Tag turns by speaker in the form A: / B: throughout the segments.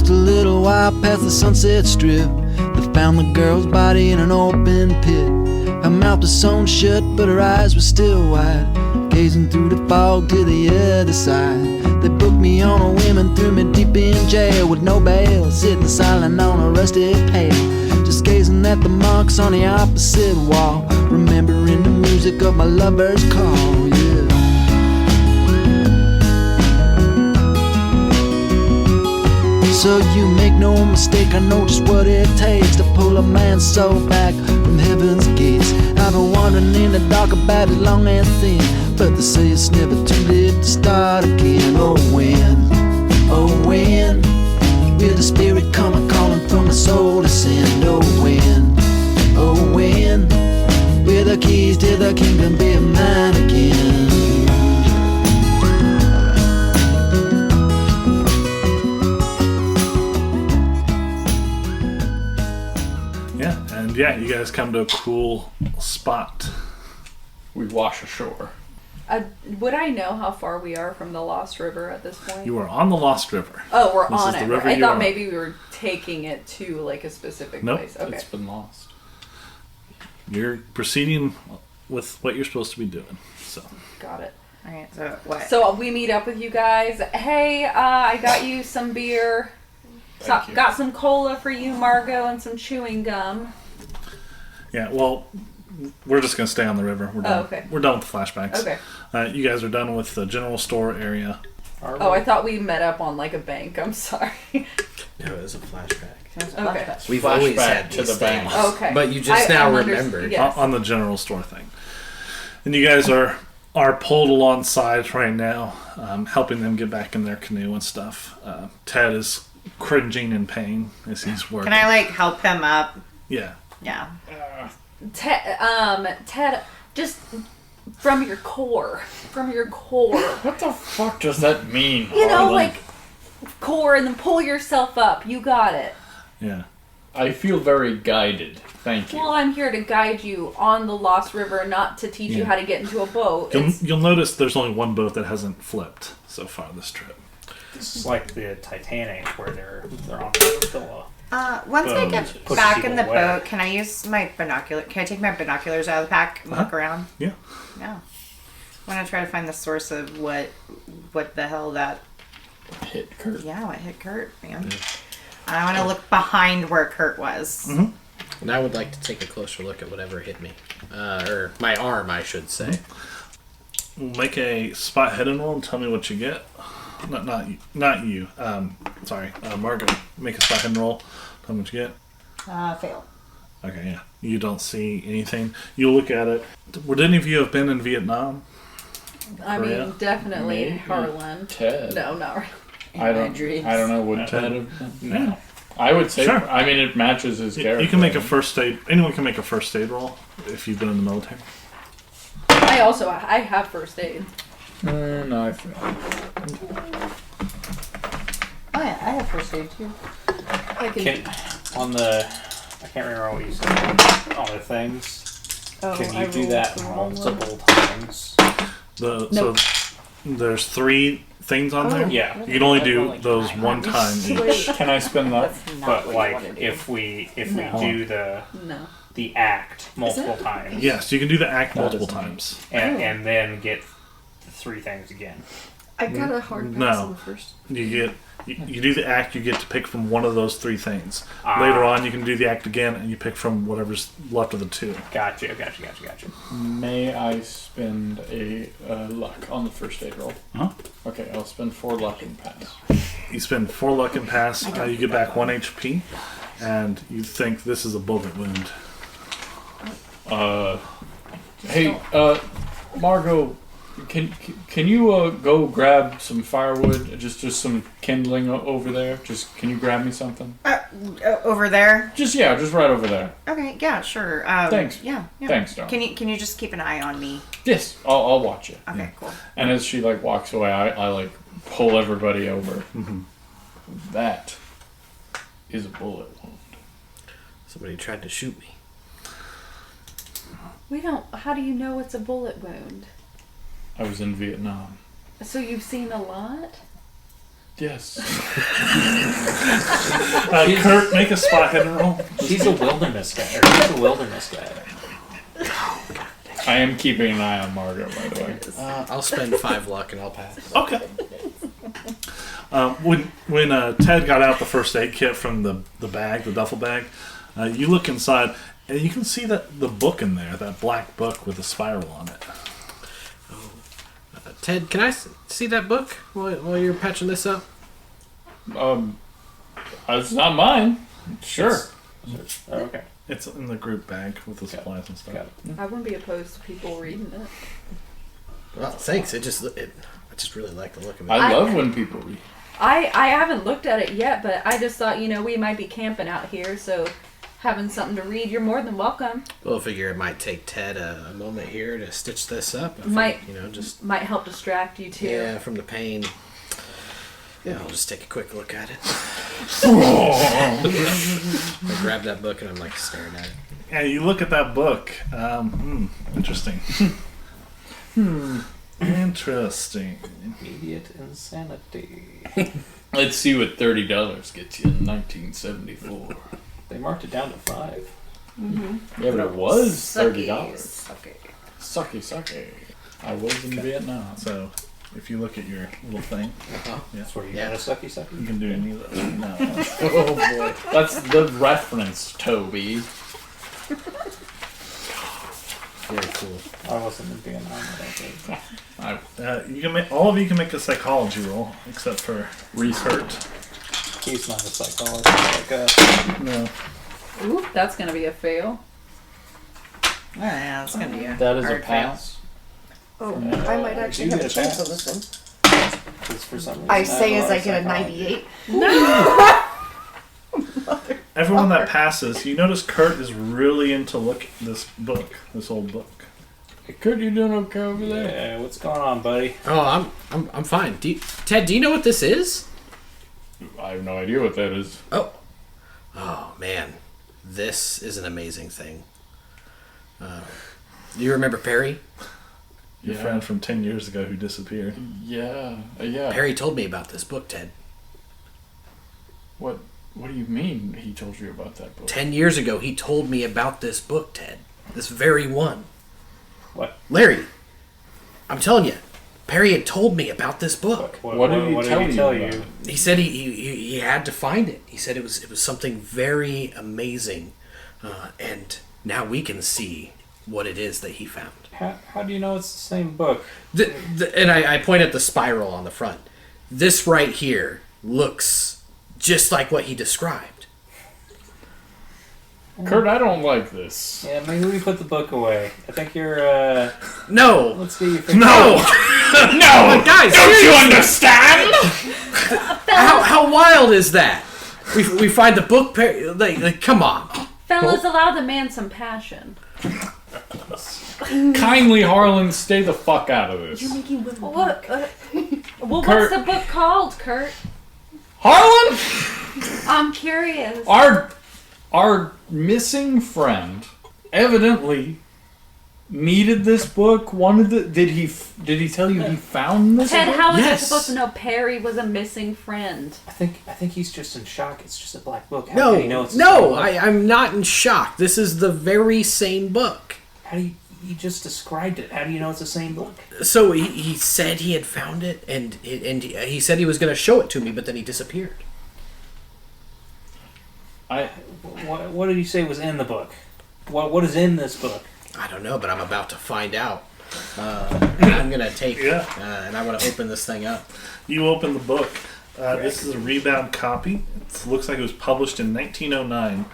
A: Just a little while past the Sunset Strip, they found the girl's body in an open pit. Her mouth was sewn shut, but her eyes were still wide, gazing through the fog to the other side. They booked me on a whim and threw me deep in jail with no bail, sitting silent on a rusted pail, just gazing at the marks on the opposite wall, remembering the music of my lover's call, yeah. So you make no mistake, I know just what it takes to pull a man's soul back from heaven's gates. I've been wandering in the dark about as long and thin, but they say it's never too late to start again. Oh when will the spirit come a-calling from the soul to send? Oh when will the keys to the kingdom be mine again?
B: Yeah, you guys come to a cool spot.
C: We wash ashore.
D: Would I know how far we are from the Lost River at this point?
B: You are on the Lost River.
D: Oh, we're
B: This
D: on
B: is
D: it.
B: the river
D: I
B: you
D: thought
B: are.
D: maybe we were taking it to like a specific
B: Nope.
D: place. Okay.
C: It's been lost.
B: You're proceeding with what you're supposed to be doing. So
D: Got it.
E: Alright, so what?
D: So we meet up with you guys. Hey, I got you some beer.
C: Thank you.
D: Got some cola for you, Margo, and some chewing gum.
B: yeah, well, we're just gonna stay on the river. We're done.
D: Oh, okay.
B: We're done with the flashbacks.
D: Okay.
B: You guys are done with the general store area.
D: Oh, I thought we met up on like a bank. I'm sorry.
F: No, it was a flashback.
D: Okay.
F: We've always
C: Flashback
F: had
C: to
F: these
C: the bank.
F: things.
D: Okay.
F: But you just now
D: I'm
F: remembered.
D: yes.
B: On the general store thing. And you guys are pulled alongside right now, helping them get back in their canoe and stuff. Ted is cringing in pain as he's working.
E: Can I like help him up?
B: Yeah.
E: Yeah.
D: Ted, just from your core.
C: What the fuck does that mean?
D: You know,
C: Harlan?
D: like core, and then pull yourself up. You got it.
B: Yeah.
C: I feel very guided. Thank you.
D: Well, I'm here to guide you on the Lost River, not to teach you
B: Yeah.
D: how to get into a boat.
B: You'll notice there's only one boat that hasn't flipped so far this trip.
G: It's like the Titanic where they're on the
E: Once I get
G: Push
E: back in the
G: people away.
E: boat, can I use my binocular? Can I take my binoculars out of the pack and look around?
B: Yeah.
E: No. I want to try to find the source of what the hell that.
C: Hit Kurt.
E: Yeah, what hit Kurt, man. I want to look behind where Kurt was.
B: Mm-hmm.
F: And I would like to take a closer look at whatever hit me. Or my arm, I should say.
B: Make a spot hidden roll and tell me what you get. Not you. Sorry, Margo. Make a spot hidden roll. Tell me what you get.
E: Fail.
B: Okay, yeah. You don't see anything. You look at it. Would any of you have been in Vietnam?
D: I
B: Korea?
D: mean, definitely
C: Maybe.
D: Harlan.
C: Ted.
D: No, not really.
C: I don't know. Would Ted have been? No. I would say.
B: Sure.
C: I mean, it matches his character.
B: You can make a first aid. Anyone can make a first aid roll if you've been in the military.
D: I have first aid.
C: No, I failed.
E: Oh yeah, I have first aid too.
D: I can.
G: on the. I can't remember what you said on the things.
D: Oh,
G: Can
D: I
G: you do
D: rolled
G: that
D: the wrong
G: multiple times?
D: Nope.
B: So there's 3 things on there.
G: Yeah.
B: You can only do those one time each.
G: Can I spend that?
E: That's not
G: But
E: what you
G: like,
E: wanna do.
G: if we
B: No.
G: do
D: No.
G: the act multiple times,
B: Yes, you can do the act
C: That
B: multiple
C: doesn't-
B: times.
G: and then get the 3 things again.
D: I got a hard pass
B: No.
D: on the first.
B: You do the act, you get to pick from one of those 3 things.
G: Ah.
B: Later on, you can do the act again, and you pick from whatever's left of the 2.
G: Gotcha.
C: May I spend a luck on the first aid roll?
B: Huh?
C: Okay, I'll spend 4 luck and pass.
B: You spend 4 luck and pass. You get back 1 HP, and you think this is a bullet wound.
C: Hey, Margo, can you go grab some firewood? Just some kindling over there. Just can you grab me something?
E: Over there.
C: Just right over there.
E: Okay, yeah, sure.
C: Thanks.
E: Yeah.
C: Thanks, Don.
E: Can you just keep an eye on me?
C: Yes, I'll watch it.
E: Okay, cool.
C: And as she walks away, I pull everybody over.
B: Mm-hmm.
C: That is a bullet wound.
F: Somebody tried to shoot me.
D: We don't. How do you know it's a bullet wound?
C: I was in Vietnam.
D: So you've seen a lot?
C: Yes.
B: Kurt, make a spot hidden roll.
G: She's a wilderness guy. Or he's a wilderness guy.
C: I am keeping an eye on Margo, by the way.
F: I'll spend 5 luck and I'll pass.
B: Okay. When Ted got out the first aid kit from the bag, the duffel bag, you look inside and you can see that the book in there, that black book with a spiral on it.
F: Ted, can I see that book while you're patching this up?
C: It's not mine. Sure.
G: Oh, okay.
B: It's in the group bag with the supplies and stuff.
G: Got it.
D: I wouldn't be opposed to people reading it.
F: Well, thanks. I just really like the look of it.
C: I love when people read.
D: I haven't looked at it yet, but I just thought, we might be camping out here, so having something to read, you're more than welcome.
F: Well, I figure it might take Ted a moment here to stitch this up.
D: Might
F: Might
D: help distract you too.
F: Yeah, from the pain. Yeah, I'll just take a quick look at it. I grab that book and I'm like staring at it.
B: Yeah, you look at that book. Interesting. Interesting.
G: Immediate insanity.
C: Let's see what $30 gets you in 1974.
G: They marked it down to 5.
C: Yeah, but it was $30.
D: Sucky.
C: Sucky. I was in Vietnam.
B: So, if you look at your little thing,
G: That's where you got a sucky.
B: you can do any of those. No.
C: Oh boy. That's the reference, Toby.
F: Very cool.
G: I wasn't in Vietnam, I don't think.
B: You can make all of you can make a psychology roll, except for Kurt.
G: He's not a psychologist like us.
B: No.
D: Ooh, that's gonna be a fail.
E: Yeah, it's gonna be a
C: That is a
E: hard
C: pass.
H: Oh, I might actually
G: you
H: have a
G: get a
H: chance
G: pass.
H: on this one.
G: Because for some reason,
H: I say
G: have
H: as
G: a
H: I
G: lot of
H: get a
G: psychology.
H: 98.
B: Everyone that passes, you notice Kurt is really into this old book.
C: Hey, Kurt, you doing okay over there?
G: Yeah, what's going on, buddy?
F: Oh, I'm fine. Ted, do you know what this is?
C: I have no idea what that is.
F: Oh man, this is an amazing thing. You remember Perry?
B: Your friend from 10 years ago who disappeared.
C: Yeah.
F: Perry told me about this book, Ted.
C: What do you mean he told you about that book?
F: 10 years ago, he told me about this book, Ted. This very one.
G: What?
F: Larry, I'm telling you, Perry had told me about this book.
C: What did he tell you?
G: about it?
F: He said he had to find it. He said it was something very amazing, and now we can see what it is that he found.
G: How do you know it's the same book?
F: And I point at the spiral on the front. This right here looks just like what he described.
C: Kurt, I don't like this.
G: Yeah, maybe we put the book away. I think you're,
F: No!
G: let's get you fixed.
F: No! No! Guys,
C: Don't you understand?
F: how wild is that? We find the book, like come on.
D: Fellas, allow the man some passion.
C: Kindly, Harlan, stay the fuck out of this.
D: Look. Well,
C: Kurt.
D: what's the book called, Kurt?
C: Harlan!
D: I'm curious.
C: Our missing friend evidently needed this book. Did he tell you he found this
D: Ted,
C: book?
D: how was I
F: Yes.
D: supposed to know Perry was a missing friend?
G: I think he's just in shock. It's just a black book. How do you know it's the same
F: No,
G: book?
F: I'm not in shock. This is the very same book.
G: How do you just described it? How do you know it's the same book?
F: So he said he had found it, and he said he was going to show it to me, but then he disappeared.
G: What did you say was in the book? What is in this book?
F: I don't know, but I'm about to find out. And I'm going to take and I want to open this thing up.
B: You open the book. This is a rebound copy. It looks like it was published in 1909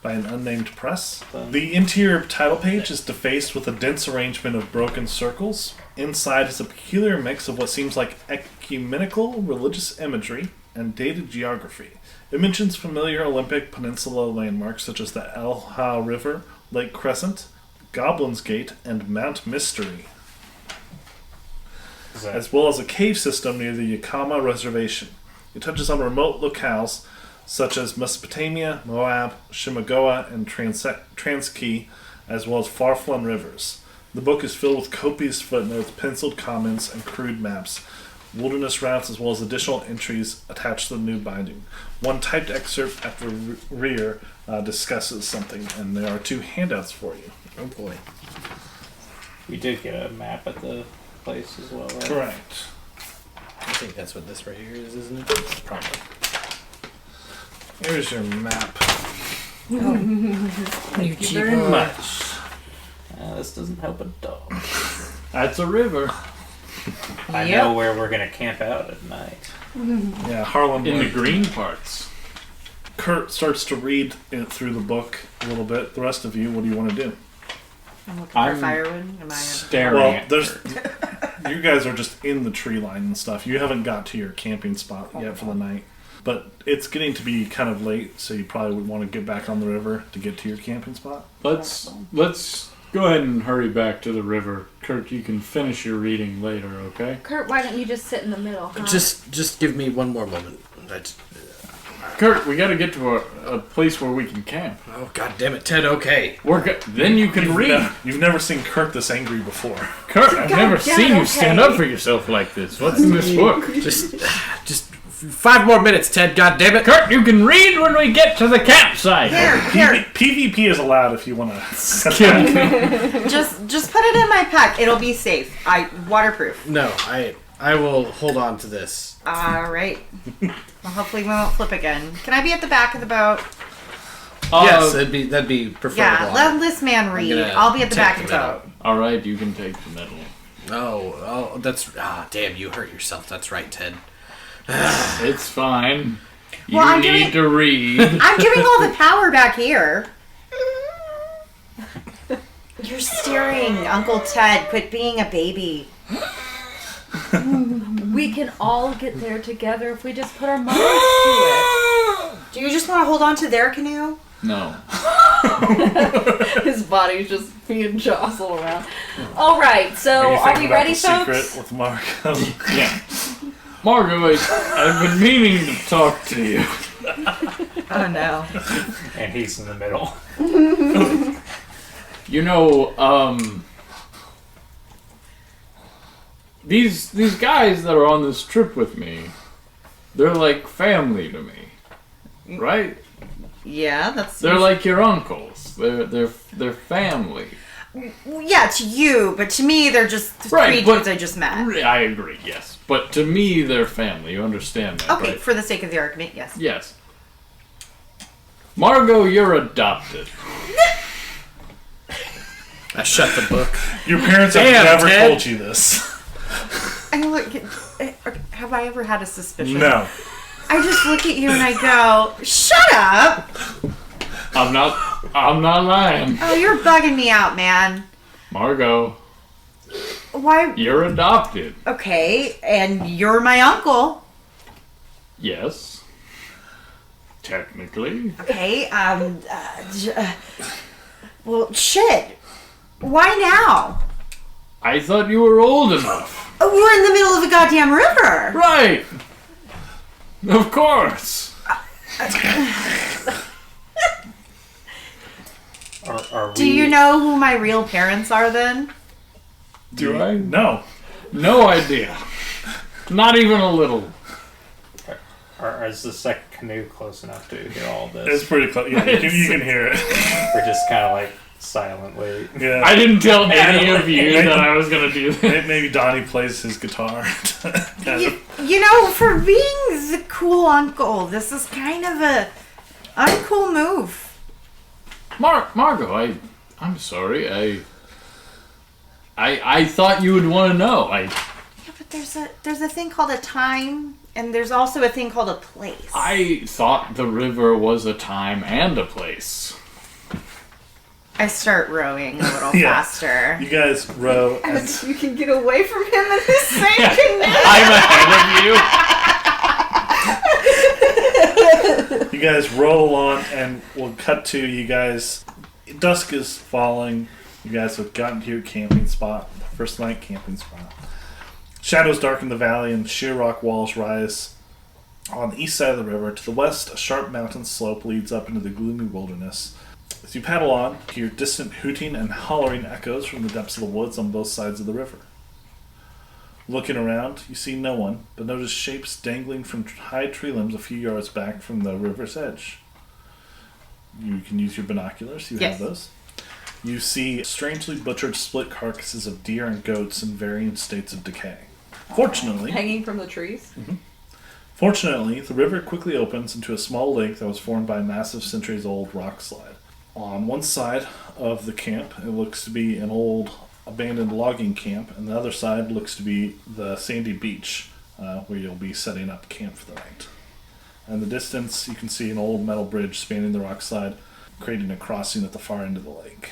B: by an unnamed press. The interior title page is defaced with a dense arrangement of broken circles. Inside is a peculiar mix of what seems like ecumenical religious imagery and dated geography. It mentions familiar Olympic Peninsula landmarks such as the Elha River, Lake Crescent, Goblin's Gate, and Mount Mystery, as well as a cave system near the Yakama Reservation. It touches on remote locales such as Mesopotamia, Moab, Shimagoa, and Transkei, as well as far-flung rivers. The book is filled with copious footnotes, penciled comments, and crude maps. wilderness routes, as well as additional entries attached to the new binding. One typed excerpt at the rear discusses something, and there are 2 handouts for you.
F: Oh boy.
G: We did get a map at the place as well, right?
B: Correct.
F: I think that's what this right here is, isn't it?
B: Probably. Here's your map.
E: Thank
B: you very much.
G: This doesn't help a dog.
C: That's a river.
G: I know where we're gonna camp out at night.
B: Yeah, Harlan.
C: In the green parts.
B: Kurt starts to read through the book a little bit. The rest of you, what do you want to do?
E: I'm looking
C: I'm
E: for firewood. Am I?
C: Staring
B: Well,
C: at
B: there's.
C: her.
B: You guys are just in the tree line and stuff. You haven't got to your camping spot yet for the night. But it's getting to be kind of late, so you probably would want to get back on the river to get to your camping spot.
C: Let's go ahead and hurry back to the river. Kurt, you can finish your reading later, okay?
D: Kurt, why don't you just sit in the middle? Huh?
F: Just give me one more moment.
C: Kurt, we gotta get to a place where we can camp.
F: Oh, god damn it, Ted, okay.
C: Then you can read.
B: You've never seen Kurt this angry before.
C: Kurt, I've never seen you stand up for yourself like this. What's in this book?
F: Just 5 more minutes, Ted, god damn it.
C: Kurt, you can read when we get to the campsite.
E: Here.
B: PvP is allowed if you want to.
E: Just put it in my pack. It'll be safe. Waterproof.
F: No, I will hold on to this.
E: All right. Well, hopefully we won't flip again. Can I be at the back of the boat?
F: Yes, that'd be preferable.
E: Yeah, let this man read. I'll be at the back of the boat.
C: All right, you can take the middle.
F: Oh, damn, you hurt yourself. That's right, Ted.
C: It's fine. You
E: Well, I'm
C: need
E: doing-
C: to read.
E: I'm giving all the power back here. You're steering, Uncle Ted. Quit being a baby.
D: We can all get there together if we just put our minds to
E: Do you just want to hold on to their canoe?
C: No.
D: it. His body's just being jostled around. All right, so are we ready, folks?
B: Secret with Margo.
C: Yeah. Margo, I've been meaning to talk to you.
E: Oh no.
G: And he's in the middle.
C: You know, these guys that are on this trip with me, they're like family to me, right?
E: Yeah, that's.
C: They're like your uncles. They're family.
E: Yeah, to you, but to me, they're just
C: Right,
E: three
C: but-
E: dudes I just met.
C: I agree, yes. But to me, they're family. You understand that,
E: Okay,
C: right?
E: for the sake of the argument, yes.
C: Yes. Margo, you're adopted.
F: I shut the book.
B: Your parents have
F: Damn,
B: never
F: Ted.
B: told you this.
E: I look. Have I ever had a suspicion?
B: No.
E: I just look at you and I go, "Shut up!"
C: I'm not lying.
E: Oh, you're bugging me out, man.
C: Margo,
E: Why?
C: you're adopted.
E: Okay, and you're my uncle.
C: Yes. Technically.
E: Okay. Well, shit. Why now?
C: I thought you were old enough.
E: Oh, we're in the middle of a goddamn river.
C: Right. Of course.
E: Do you know who my real parents are then?
C: Do I?
B: No.
C: No idea. Not even a little.
G: Or is the second canoe close enough to hear all
B: It's
G: this?
B: pretty close. Yeah, you can hear it.
G: We're just kind of like silently.
B: Yeah.
C: I didn't tell any of you that I was going to do this.
B: Maybe Donnie plays his guitar.
E: You know, for being the cool uncle, this is kind of a uncool move.
C: Margo, I'm sorry. I thought you would want to know.
E: Yeah, but there's a thing called a time, and there's also a thing called a place.
C: I thought the river was a time and a place.
E: I start rowing a little
B: Yeah.
E: faster.
B: You guys row. And
E: You can get away from him in the same canoe.
C: I'm ahead of you.
B: you guys roll along, and we'll cut to you guys. Dusk is falling. You guys have gotten to your camping spot, the first night camping spot. Shadows darken the valley, and sheer rock walls rise on the east side of the river. To the west, a sharp mountain slope leads up into the gloomy wilderness. As you paddle on, you hear distant hooting and hollering echoes from the depths of the woods on both sides of the river. Looking around, you see no one, but notice shapes dangling from high tree limbs a few yards back from the river's edge. You can use your binoculars. You
E: Yes.
B: have those. You see strangely butchered split carcasses of deer and goats in varying states of decay. Fortunately,
D: Hanging from the trees.
B: the river quickly opens into a small lake that was formed by a massive centuries-old rock slide. On one side of the camp, it looks to be an old abandoned logging camp, and the other side looks to be the sandy beach where you'll be setting up camp for the night. In the distance, you can see an old metal bridge spanning the rock slide, creating a crossing at the far end of the lake.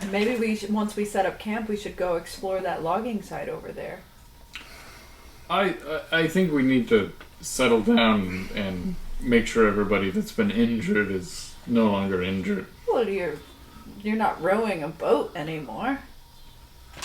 D: And maybe once we set up camp, we should go explore that logging site over there.
C: I think we need to settle down and make sure everybody that's been injured is no longer injured.
D: Well, you're not rowing a boat anymore.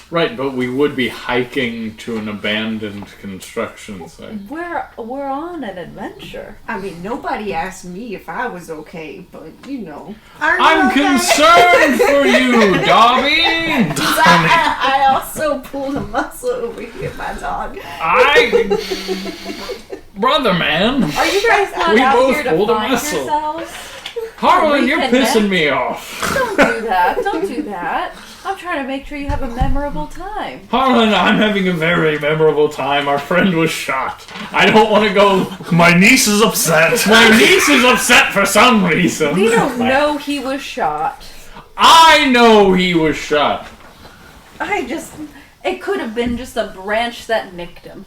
C: Right, but we would be hiking to an abandoned construction site.
D: We're on an adventure.
H: I mean, nobody asked me if I was okay, but you know.
C: I'm concerned for you, Dobby!
H: I also pulled a muscle over here, my dog.
C: Brother, man!
D: Are you guys not
C: We
D: out
C: both
D: here to
C: pulled a
D: find
C: muscle.
D: yourselves?
C: Harlan, you're
D: Reconnect.
C: pissing me off.
D: Don't do that. Don't do that. I'm trying to make sure you have a memorable time.
C: Harlan, I'm having a very memorable time. Our friend was shot. I don't want to go.
B: My niece is upset.
C: My niece is upset for some reason.
D: We don't know he was shot.
C: I know he was shot.
D: It could have been just a branch that nicked him.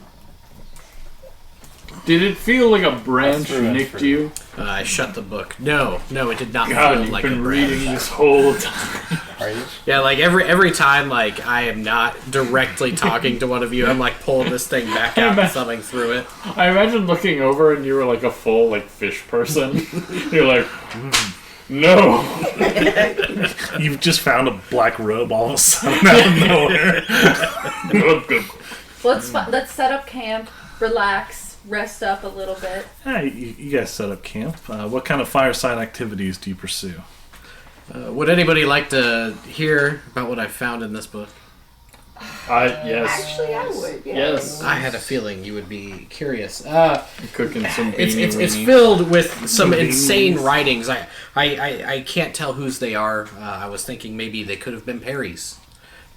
C: Did it feel like a branch
G: That's ruined
C: nicked
G: for
C: you?
F: I shut the book. No, it did not
C: God,
F: feel
C: you've
F: like
C: been
F: a branch.
C: reading this whole time.
G: Are you?
F: Yeah, like every time, like I am not directly talking to one of you, I'm like pulling this thing back out and thumbing through it.
C: I imagine looking over and you were like a full like fish person. You're like, no.
B: You've just found a black robe all of a sudden out of nowhere.
D: Let's set up camp, relax, rest up a little bit.
B: Hey, you guys set up camp. What kind of fireside activities do you pursue?
F: Would anybody like to hear about what I found in this book?
C: Yes.
H: Actually, I would. Yeah.
C: Yes.
F: I had a feeling you would be curious.
C: Cooking some
F: It's
C: beanie
F: filled with some
B: Beanies.
F: insane writings. I can't tell whose they are. I was thinking maybe they could have been Perry's.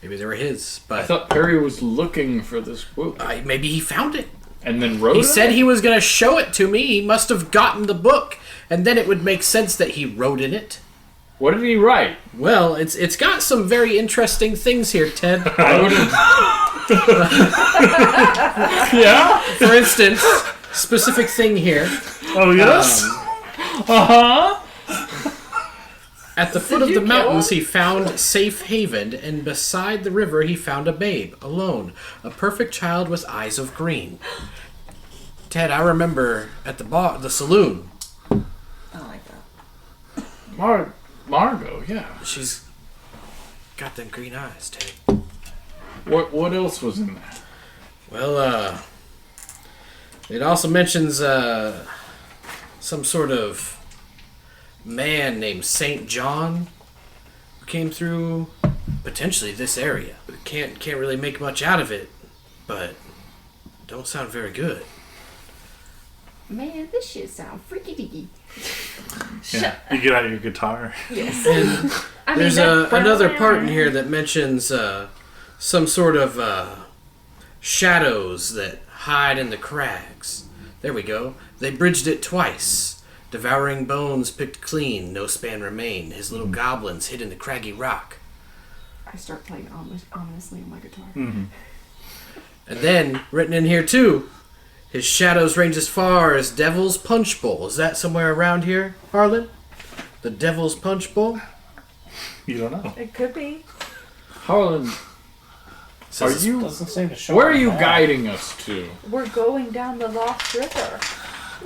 F: Maybe they were his.
C: I
F: But
C: thought Perry was looking for this book
F: maybe he found it.
C: and then wrote
F: He
C: it.
F: said he was going to show it to me. He must have gotten the book. And then it would make sense that he wrote in it.
C: What did he write?
F: Well, it's got some very interesting things here, Ted.
C: I would have. Yeah.
F: For instance, specific thing here.
B: Oh, yes?
F: At the foot of the mountains, he found safe haven, and beside the river, he found a babe, alone, a perfect child with eyes of green. Ted, I remember at the saloon.
H: I like that.
C: Margo, yeah.
F: She's got them green eyes, Ted.
C: What else was in there?
F: Well, it also mentions some sort of man named Saint John who came through potentially this area. Can't really make much out of it, but don't sound very good.
H: Man, this shit sound freaky deaky.
B: Yeah. You get out your guitar.
F: And
D: I mean,
F: there's
D: that-
F: another part in here that mentions some sort of shadows that hide in the crags. There we go. They bridged it twice. Devouring bones picked clean, no span remain. His little goblins hid in the craggy rock.
H: I start playing ominously on my guitar.
F: And then, written in here too, his shadows range as far as Devil's Punch Bowl. Is that somewhere around here, Harlan? The Devil's Punch Bowl?
B: You don't know.
D: It could be.
C: Harlan, are you?
G: Doesn't seem to show.
C: Where are
G: on
C: you
G: that.
C: guiding us to?
D: We're going down the Lost River.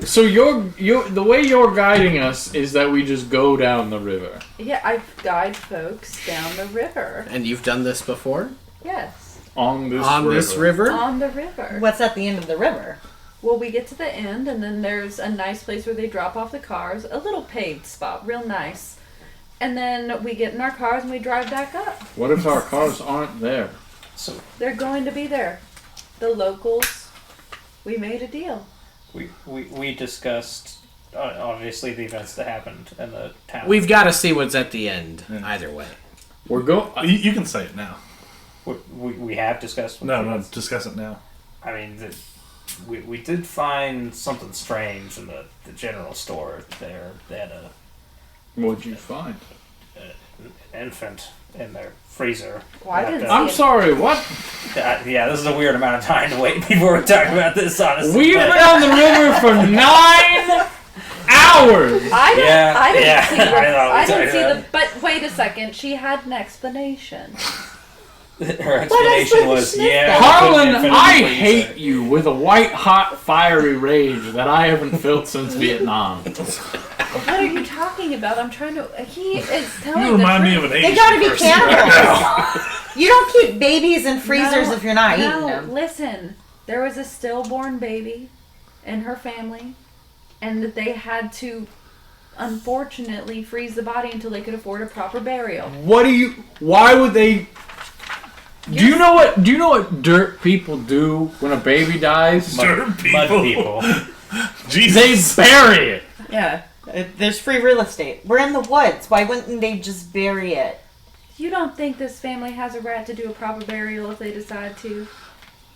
C: So the way you're guiding us is that we just go down the river.
D: Yeah, I guide folks down the river.
F: And you've done this before?
D: Yes,
C: On this
F: River?
D: on the river.
E: What's at the end of the river?
D: Well, we get to the end, and then there's a nice place where they drop off the cars. A little paved spot, real nice. And then we get in our cars and we drive back up.
C: What if our cars aren't there?
G: So
D: They're going to be there. the locals, we made a deal.
G: We discussed obviously the events that happened in the town.
F: We've got to see what's at the end.
B: Yeah.
F: Either way,
C: We're going.
B: You can say it now.
G: We have discussed.
B: No, discuss it now.
G: I mean, we did find something strange in the general store there. They had
C: What'd you find?
G: an infant in their freezer.
D: Well, I didn't
C: I'm sorry. What?
G: Yeah, this is a weird amount of time to wait before we talk about this, honestly.
C: We've
G: but-
C: been on the river for 9 hours.
D: I didn't,
G: Yeah,
D: I didn't
G: yeah,
D: see
G: I know,
D: I didn't
G: it's
D: see
G: like
D: the. But wait a second, she had an explanation.
G: Her explanation was, yeah.
C: Harlan,
G: we put an
C: I
G: infant in the
C: hate
G: freezer.
C: you with a white hot fiery rage that I haven't felt since Vietnam.
D: What are you talking about? I'm trying to. He is telling
B: You remind
D: the
B: me
D: truth.
B: of an
E: They
B: Asian
E: gotta be
B: person.
E: cannibals. You don't keep babies in freezers
D: No,
E: if you're not eating
D: no,
E: them.
D: Listen, there was a stillborn baby in her family, and that they had to, unfortunately, freeze the body until they could afford a proper burial.
C: Why would they? Do you know what dirt people do when a baby dies?
B: Dirt people.
G: Mud people.
C: They
B: Jesus.
C: bury it.
E: Yeah, there's free real estate. We're in the woods. Why wouldn't they just bury it?
D: You don't think this family has a right to do a proper burial if they decide to?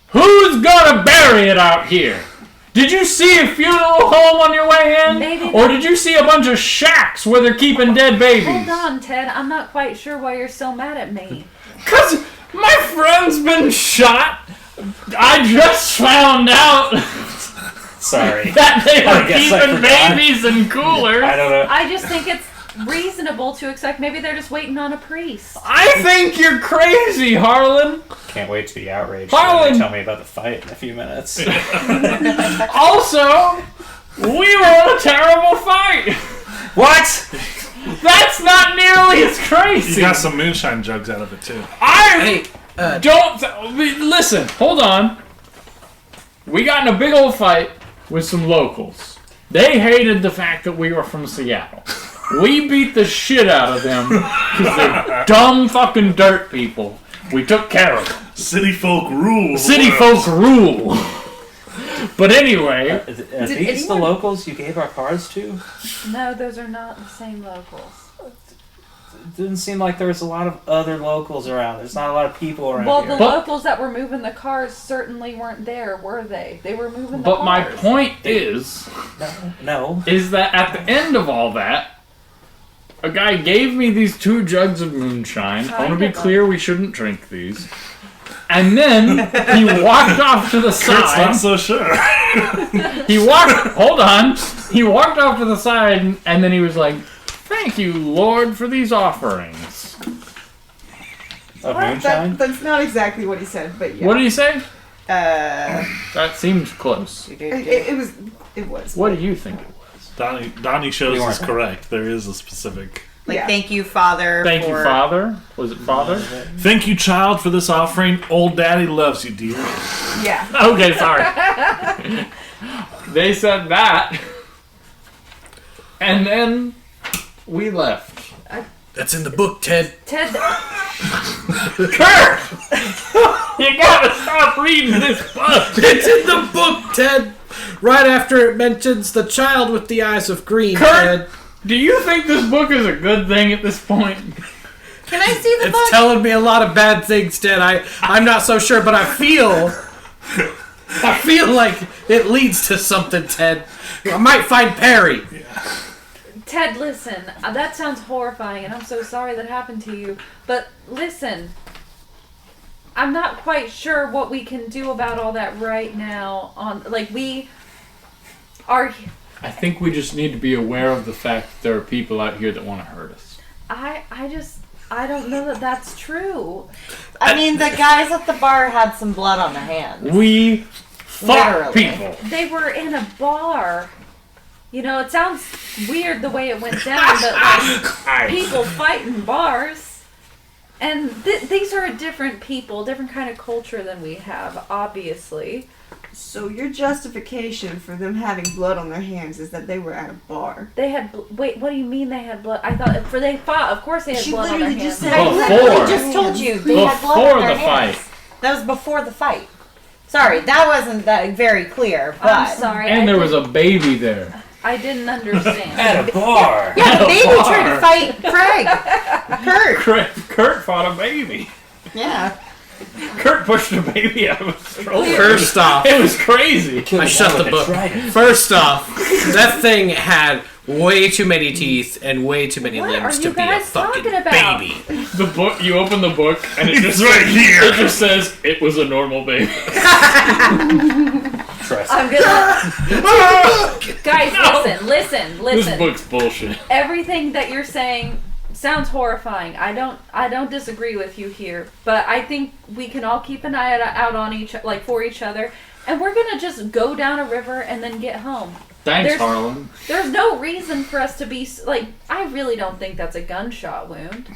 C: Who's gonna bury it out here? Did you see a funeral home on your way in?
D: Maybe
C: Or did you see a bunch of shacks where they're keeping dead babies?
D: Hold on, Ted. I'm not quite sure why you're so mad at me.
C: 'Cause my friend's been shot. I just found out
G: Sorry.
C: that they
G: I
C: were
G: guess I
C: keeping
G: forgot.
C: babies in coolers.
G: I don't know.
D: I just think it's reasonable to expect maybe they're just waiting on a priest.
C: I think you're crazy, Harlan.
G: Can't wait to be outraged
C: Harlan!
G: when they tell me about the fight in a few minutes.
C: Also, we were in a terrible fight.
G: What?
C: That's not nearly as crazy.
B: You got some moonshine jugs out of it too.
C: I listen. Hold on. We got in a big old fight with some locals. They hated the fact that we were from Seattle. We beat the shit out of them because they're dumb fucking dirt people. We took care of them.
B: City folk rule.
C: City folk rule. But anyway,
G: Are these the locals you gave our cards to?
D: No, those are not the same locals.
G: It didn't seem like there was a lot of other locals around. There's not a lot of people around
D: Well,
G: here.
D: the locals that were moving the cars certainly weren't there, were they? They were moving the
C: but
D: cars.
C: my point is
G: No.
C: that at the end of all that, a guy gave me these 2 jugs of moonshine. I want to be clear, we shouldn't drink these. And then he walked off to the
B: Kurt's
C: side.
B: not so sure.
C: Hold on. He walked off to the side and then he was like, "Thank you, Lord, for these offerings."
G: Of moonshine?
E: That's not exactly what he said, but yeah.
C: What did he say?
E: It
C: That seems close.
E: was. It was.
C: What do you think it was?
B: Donnie shows
G: We
B: is
G: weren't.
B: correct. There is a specific.
E: Like, thank you, Father.
C: Thank you, Father. Was it Father?
B: Thank you, child, for this offering. Old Daddy loves you, dear.
E: Yeah.
C: Okay, sorry. They said that. And then we left.
F: that's in the book, Ted.
D: Ted,
C: Kurt! You gotta stop reading this book!
F: It's in the book, Ted. Right after it mentions the child with the eyes of green,
C: Kurt!
F: Ted.
C: Do you think this book is a good thing at this point?
E: Can I see the
F: It's
E: book?
F: telling me a lot of bad things, Ted. I'm not so sure, but I feel like it leads to something, Ted. I might find Perry.
D: Ted, listen. That sounds horrifying, and I'm so sorry that happened to you. But listen, I'm not quite sure what we can do about all that right now. We are.
C: I think we just need to be aware of the fact that there are people out here that want to hurt us.
D: I don't know that that's true.
E: I mean, the guys at the bar had some blood on their hands.
C: We fought
E: Literally.
C: people.
D: They were in a bar. You know, it sounds weird the way it went down, but like people fight in bars. And these are a different people, different kind of culture than we have, obviously.
H: So your justification for them having blood on their hands is that they were at a bar.
D: They had wait. What do you mean they had blood? I thought they fought. Of course they had
H: She
D: blood on their
H: literally
D: hands.
H: just said
E: I
C: Before.
E: literally just told you they had blood
C: Before
E: on their
C: the
E: hands.
C: fight.
E: That was before the fight. Sorry, that wasn't that very clear. But
D: I'm sorry.
C: And
D: I
C: there was
D: didn't-
C: a baby there.
D: I didn't understand.
G: At a bar.
E: yeah, the baby tried to fight Craig. Kurt.
C: Kurt fought a baby.
E: Yeah.
C: Kurt pushed a baby out of a stroller.
F: First off,
C: It was crazy.
F: I shut the book. First off, that thing had way too many teeth and way too many
D: What
F: limbs
D: are
F: to
D: you
F: be a
D: guys
F: fucking
D: talking about?
F: baby.
C: The book. You open the book and it just
B: right here.
C: It just says it was a normal baby.
G: Trust
D: I'm gonna. Guys,
C: No.
D: listen.
C: This book's bullshit.
D: Everything that you're saying sounds horrifying. I don't disagree with you here, but I think we can all keep an eye out on for each other, and we're gonna just go down a river and then get home.
C: Thanks,
D: There's-
C: Harlan.
D: There's no reason for us to be like. I really don't think that's a gunshot wound.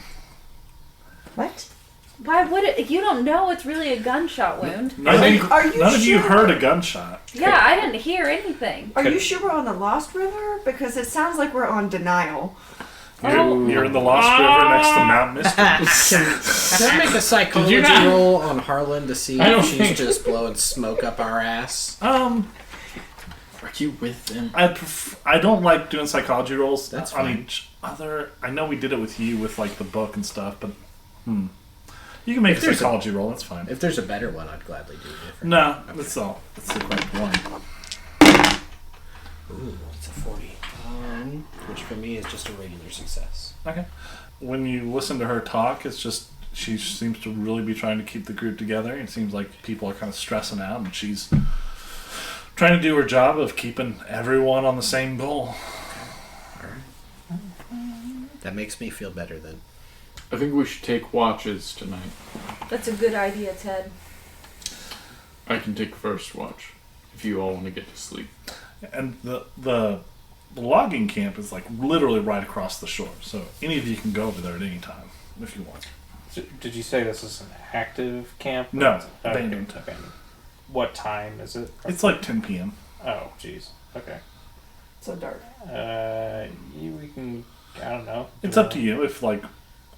E: What?
D: Why would it? You don't know it's really a gunshot wound.
B: None of you,
H: Are you
B: none of you
H: sure?
B: heard a gunshot.
D: Yeah, I didn't hear anything.
H: Are you sure we're on the Lost River? Because it sounds like we're on denial.
B: You're in the Lost River next to Mount Mystery.
F: Can I make a psychology
C: not-
F: roll on Harlan to see
C: I don't
F: if she's
C: think-
F: just blowing smoke up our ass?
C: Are you with them?
B: I don't like doing psychology rolls
F: That's
B: on
F: fine.
B: each other. I know we did it with you with like the book and stuff, but you can make a
F: there's
B: psychology roll. That's fine.
F: If there's a better one, I'd gladly do it.
B: No, that's all. That's the correct one.
F: Ooh, it's a 40. Which for me is just a regular success.
B: Okay. When you listen to her talk, it's just she seems to really be trying to keep the group together. It seems like people are kind of stressing out, and she's trying to do her job of keeping everyone on the same goal.
F: That makes me feel better then.
C: I think we should take watches tonight.
D: That's a good idea, Ted.
C: I can take first watch if you all want to get to sleep.
B: And the logging camp is like literally right across the shore, so any of you can go over there at any time if you want.
G: Did you say this is an active camp?
B: No,
G: Okay,
B: abandoned.
G: abandoned. What time is it?
B: It's like 10 p.m.
G: Oh, jeez. Okay.
H: So dark.
G: We can. I don't know.
B: It's up to you. If like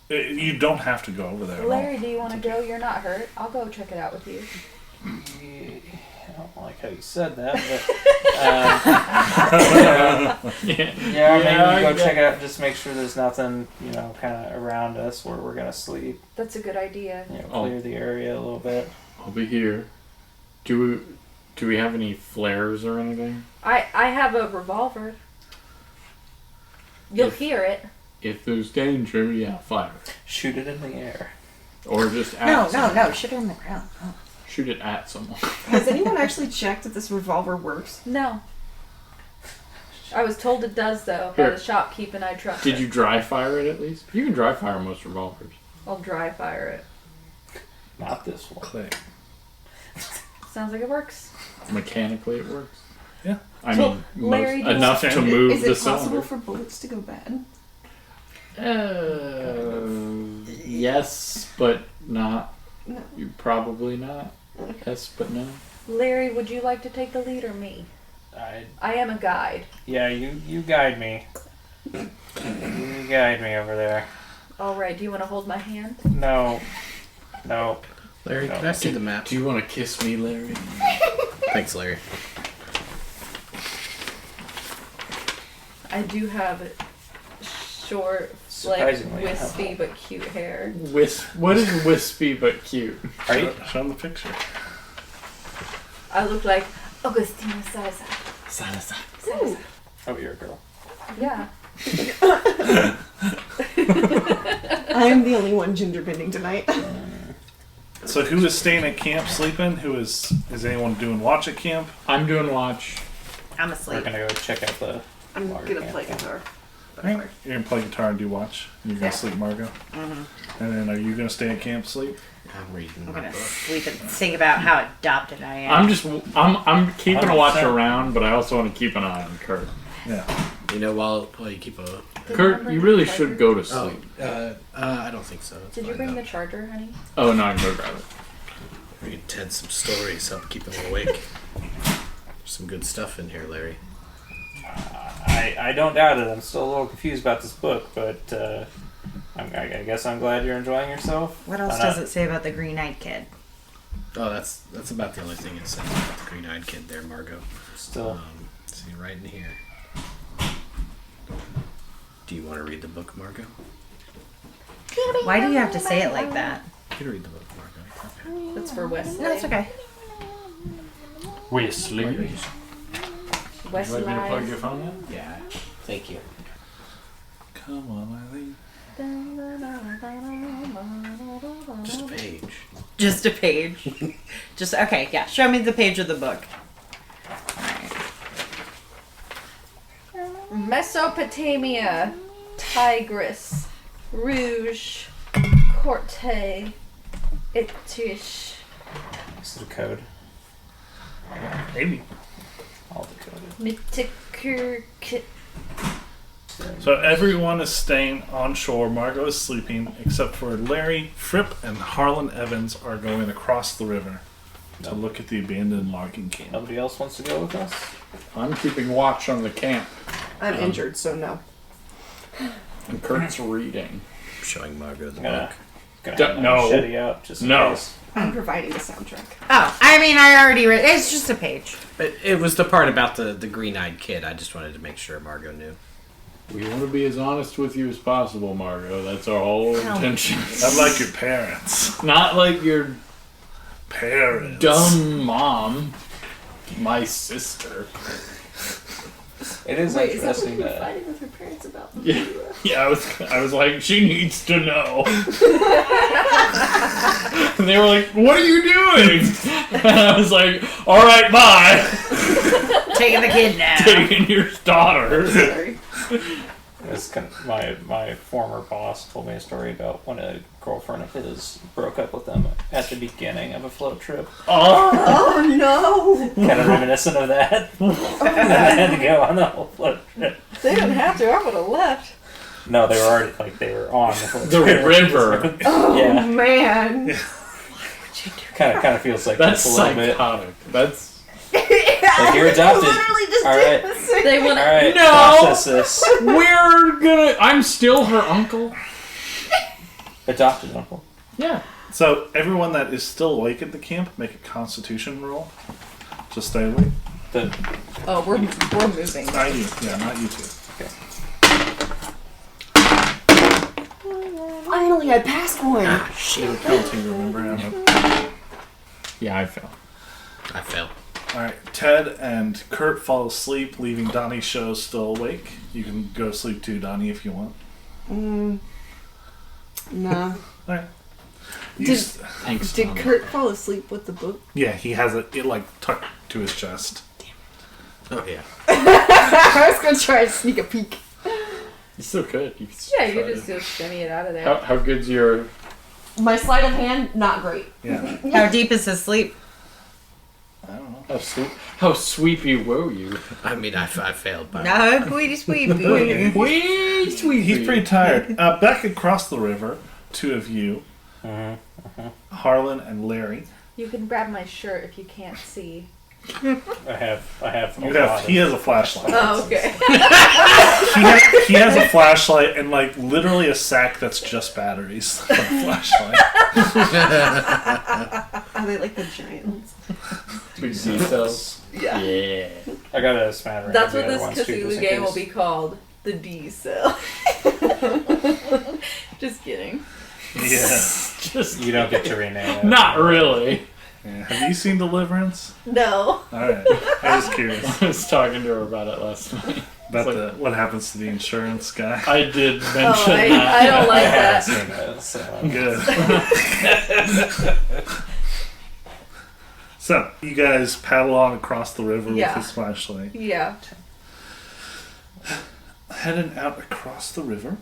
B: you don't have to go over there.
D: Larry, do you want to go? You're not hurt. I'll go check it out with you.
G: I don't like how you said that, but
C: Yeah.
G: maybe we go check it out. Just make sure there's nothing, kind of around us where we're gonna sleep.
D: That's a good idea.
G: Clear the area a little bit.
C: I'll be here. Do we have any flares or anything?
D: I have a revolver. You'll hear it.
C: If there's danger, yeah, fire.
G: Shoot it in the air.
C: Or just at someone.
E: No. Shoot it on the ground. Oh.
C: Shoot it at someone.
H: Has anyone actually checked if this revolver works?
D: No. I was told it does though by
C: Here.
D: the shopkeep, and I trust
C: Did
D: it.
C: you dry fire it at least? You can dry fire most revolvers.
D: I'll dry fire it.
G: Not this one.
B: Click.
D: Sounds like it works.
C: Mechanically, it works.
B: Yeah.
C: I
D: So,
C: mean,
D: Larry, do you
C: enough
B: want-
C: to move
H: Is
C: the
H: it possible
C: cylinder.
H: for bullets to go bad?
C: Yes, but not.
H: No.
C: You probably not. Yes, but no.
D: Larry, would you like to take the lead or me? I am a guide.
G: Yeah, you guide me. You guide me over there.
D: All right. Do you want to hold my hand?
G: No.
F: Larry, can I see the map?
C: Do you want to kiss me, Larry?
F: Thanks, Larry.
D: I do have short, like
G: Surprisingly,
D: wispy but cute hair.
C: What is wispy but cute?
G: Are you?
B: Show them the picture.
D: I look like Augustina Salazar.
E: Ooh.
G: Oh, you're a girl.
D: Yeah.
H: I'm the only one gender bending tonight.
B: So who is staying at camp sleeping? Is anyone doing watch at camp?
C: I'm doing watch.
E: I'm
G: We're
E: asleep.
G: gonna go check out the.
H: I'm
G: water
H: gonna
G: camp
H: play
G: thing.
H: guitar.
B: You're gonna play guitar and do watch. You're gonna sleep, Margo.
E: Mm-hmm.
B: And then are you gonna stay at camp sleep?
F: I'm reading
E: I'm
F: my
E: gonna
F: book.
E: sleep and think about how adopted I am.
C: I'm keeping a watch
B: 100%.
C: around, but I also want to keep an eye on Kurt.
B: Yeah.
F: You know, while you keep a...
C: Kurt, you really should go to
F: Oh,
C: sleep.
F: I don't think so. It's
D: Did you
F: fine,
D: bring
F: though.
D: the charger, honey?
C: Oh no, I can go grab it.
F: Read Ted some stories, help keep him awake. There's some good stuff in here, Larry.
G: I don't doubt it. I'm still a little confused about this book, but I guess I'm glad you're enjoying yourself.
E: What else does it say about the green-eyed kid?
F: Oh, that's about the only thing it says about the green-eyed kid there, Margo.
G: Still.
F: See, right in here. Do you want to read the book, Margo?
E: Why do you have to say it like that?
F: You can read the book, Margo. It's okay.
D: That's for Wesley.
E: No, it's okay.
C: Wesley.
F: Margo,
C: Would you
D: Wesley.
C: like me to plug your phone in?
F: yeah. Thank you.
B: Come on, Eileen.
F: Just a page.
E: Just a page. Just okay. Yeah. Show me the page of the book.
D: Mesopotamia, Tigris, Rouge, Corte, Itish.
G: This is the code.
B: Maybe.
G: All the code.
D: Mitikir.
B: So everyone is staying on shore. Margo is sleeping, except for Larry, Fripp, and Harlan Evans are going across the river to look at the abandoned logging camp.
G: Nobody else wants to go with us?
C: I'm keeping watch on the camp,
H: I'm injured, so no.
C: and Kurt's reading.
F: I'm showing Margo the
G: Gonna,
F: book.
G: gonna
C: D-
G: have my
C: no.
G: machete out just in
C: No.
G: case.
H: I'm providing the soundtrack.
E: Oh, I mean, I already read. It's just a page.
F: But it was the part about the green-eyed kid. I just wanted to make sure Margo knew.
C: We want to be as honest with you as possible, Margo. That's our whole intention.
B: Not like your parents.
C: Not like your
B: Parents.
C: dumb mom, my sister.
G: It is interesting that.
H: Fighting with her parents about
C: Yeah, yeah. I was like, she needs to know. And they were like, "What are you doing?" And I was like, "All right, bye."
E: Taking the kid now.
C: Taking your daughter.
H: Sorry.
G: It's kind of, my former boss told me a story about when a girlfriend of his broke up with him at the beginning of a float trip.
C: Oh,
H: Oh no!
G: Kind of reminiscent of that. And I had to go on the whole float trip.
H: They didn't have to. I would have left.
G: No, they were already they were on the float
C: the
G: trip.
C: river.
H: Oh
G: Yeah.
H: man!
G: Kind of feels like
C: That's
G: this a little bit.
C: psychotic. That's
G: Like you're adopted.
H: Literally just
G: All
H: did
G: right.
H: the same.
D: They want
G: All right,
C: No.
G: process this.
C: we're gonna. I'm still her uncle.
G: Adopted uncle.
C: Yeah.
B: So everyone that is still awake at the camp, make a Constitution roll. Just stay awake.
H: Oh, we're moving.
B: Not you. Yeah, not you two.
H: Finally, I passed one.
B: You're counting, remember? Anna?
C: Yeah, I fell.
F: I fell.
B: Alright, Ted and Kurt fall asleep, leaving Donnie's show still awake. You can go to sleep too, Donnie, if you want.
H: Nah.
B: Alright.
C: Thanks.
H: Did
C: Tom.
H: Kurt fall asleep with the book?
B: Yeah, he has it like tucked to his chest.
F: Oh, yeah.
H: I was gonna try and sneak a peek.
C: You still could. You could
D: Yeah, you
C: try
D: could just
C: to-
D: go shimmy it out of there.
C: How good's your?
H: My sleight of hand, not great.
B: Yeah.
E: How deep is his sleep?
B: I don't know.
C: How sweepy were you?
F: I mean, I failed by.
E: No, queedy sweepy.
C: Wee sweepy.
B: He's pretty tired. Back across the river, two of you, Harlan and Larry.
D: You can grab my shirt if you can't see.
G: I have.
B: He has a flashlight.
D: Oh, okay.
B: He has a flashlight and like literally a sack that's just batteries for a flashlight.
H: Are they like the giant ones?
C: Big details.
H: Yeah.
C: Yeah.
G: I got a smattering.
D: That's
G: of the
D: what
G: other
D: this
G: ones, too,
D: Cthulhu
G: just in
D: game will
G: case.
D: be called. The D cell. Just kidding.
B: Yeah.
C: Just
G: You don't get to rename it.
C: not really.
B: Yeah. Have you seen Deliverance?
D: No.
B: Alright. I was curious
C: I was talking to her about it last night.
B: about
C: It's like-
B: what happens to the insurance guy.
C: I did mention
D: Oh, I
C: that.
D: don't like
G: I haven't
D: that.
G: seen it, so.
B: Good. So, you guys paddle on across the river
D: Yeah.
B: with his flashlight.
D: Yeah.
B: Heading out across the river.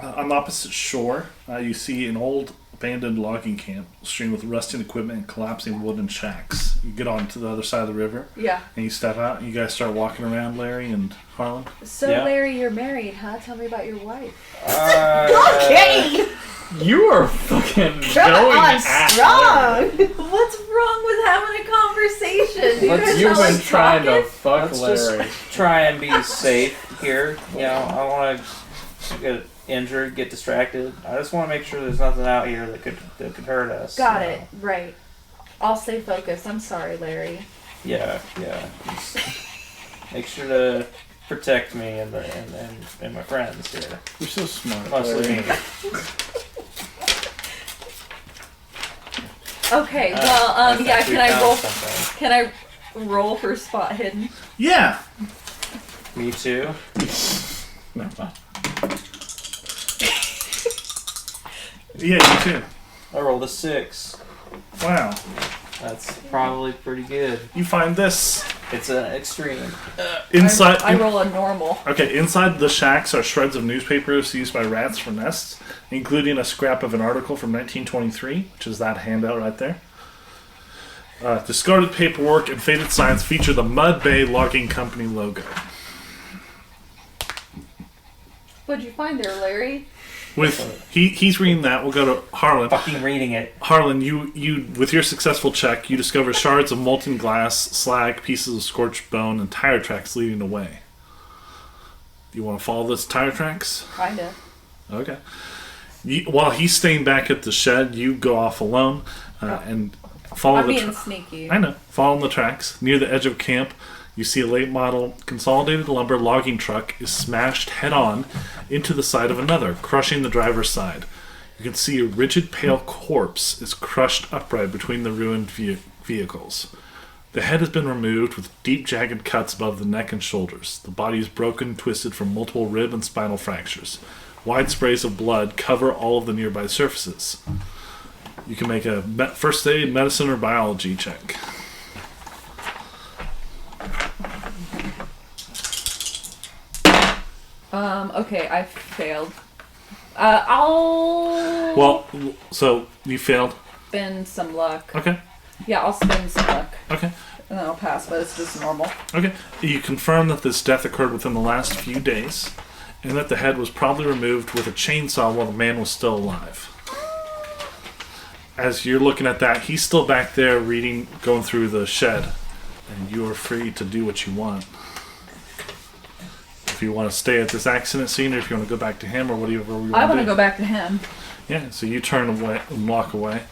B: On the opposite shore, you see an old abandoned logging camp strewn with rusting equipment and collapsing wooden shacks. You get on to the other side of the river,
D: Yeah.
B: and you step out, and you guys start walking around, Larry and Harlan.
D: So,
G: Yeah.
D: Larry, you're married, huh? Tell me about your wife.
H: Okay!
C: You are fucking
H: Come
C: going
H: on,
C: at
H: strong!
D: What's wrong with having a conversation? You guys
C: You've
D: not
C: been
D: like
C: trying to
D: talking?
C: fuck
G: Let's
C: Larry.
G: just try and be safe here. You know, I want to get injured, get distracted. I just want to make sure there's nothing out here that could hurt us.
D: Got it. Right. I'll stay focused. I'm sorry, Larry.
G: Yeah. Just make sure to protect me and my friends here.
C: You're so smart.
G: Mostly me.
D: Okay. Well,
G: think
D: yeah.
G: we
D: Can I
G: found
D: roll?
G: something.
D: Can I roll for spot hidden?
B: Yeah.
G: Me too.
C: No, fine.
B: Yeah, you too.
G: I rolled a 6.
B: Wow.
G: That's probably pretty good.
B: You find this.
G: It's an extreme.
B: Inside.
D: I roll a normal.
B: Okay, inside the shacks are shreds of newspapers used by rats for nests, including a scrap of an article from 1923, which is that handout right there. Discarded paperwork and faded signs feature the Mud Bay Logging Company logo.
D: What'd you find there, Larry?
B: He's reading that. We'll go to Harlan.
G: Fucking reading it.
B: Harlan, you with your successful check, you discover shards of molten glass, slag, pieces of scorched bone, and tire tracks leading away. Do you want to follow those tire tracks?
D: Kinda.
B: Okay. While he's staying back at the shed, you go off alone and follow
D: I'm
B: the
D: being sneaky.
B: I know. Following the tracks. Near the edge of camp, you see a late model Consolidated Lumber logging truck is smashed head-on into the side of another, crushing the driver's side. You can see a rigid, pale corpse is crushed upright between the ruined vehicles. The head has been removed with deep, jagged cuts above the neck and shoulders. The body is broken, twisted from multiple rib and spinal fractures. Wide sprays of blood cover all of the nearby surfaces. You can make a first aid, medicine, or biology check.
D: Okay, I failed. I'll
B: Well, so you failed.
D: spend some luck.
B: Okay.
D: Yeah, I'll spend some luck.
B: Okay.
D: And then I'll pass, but it's just normal.
B: Okay. You confirm that this death occurred within the last few days, and that the head was probably removed with a chainsaw while the man was still alive. As you're looking at that, he's still back there reading, going through the shed, and you are free to do what you want. If you want to stay at this accident scene, or if you want to go back to him, or whatever you want to
D: I want
B: do.
D: to go back to him.
B: Yeah, so you turn away and walk away.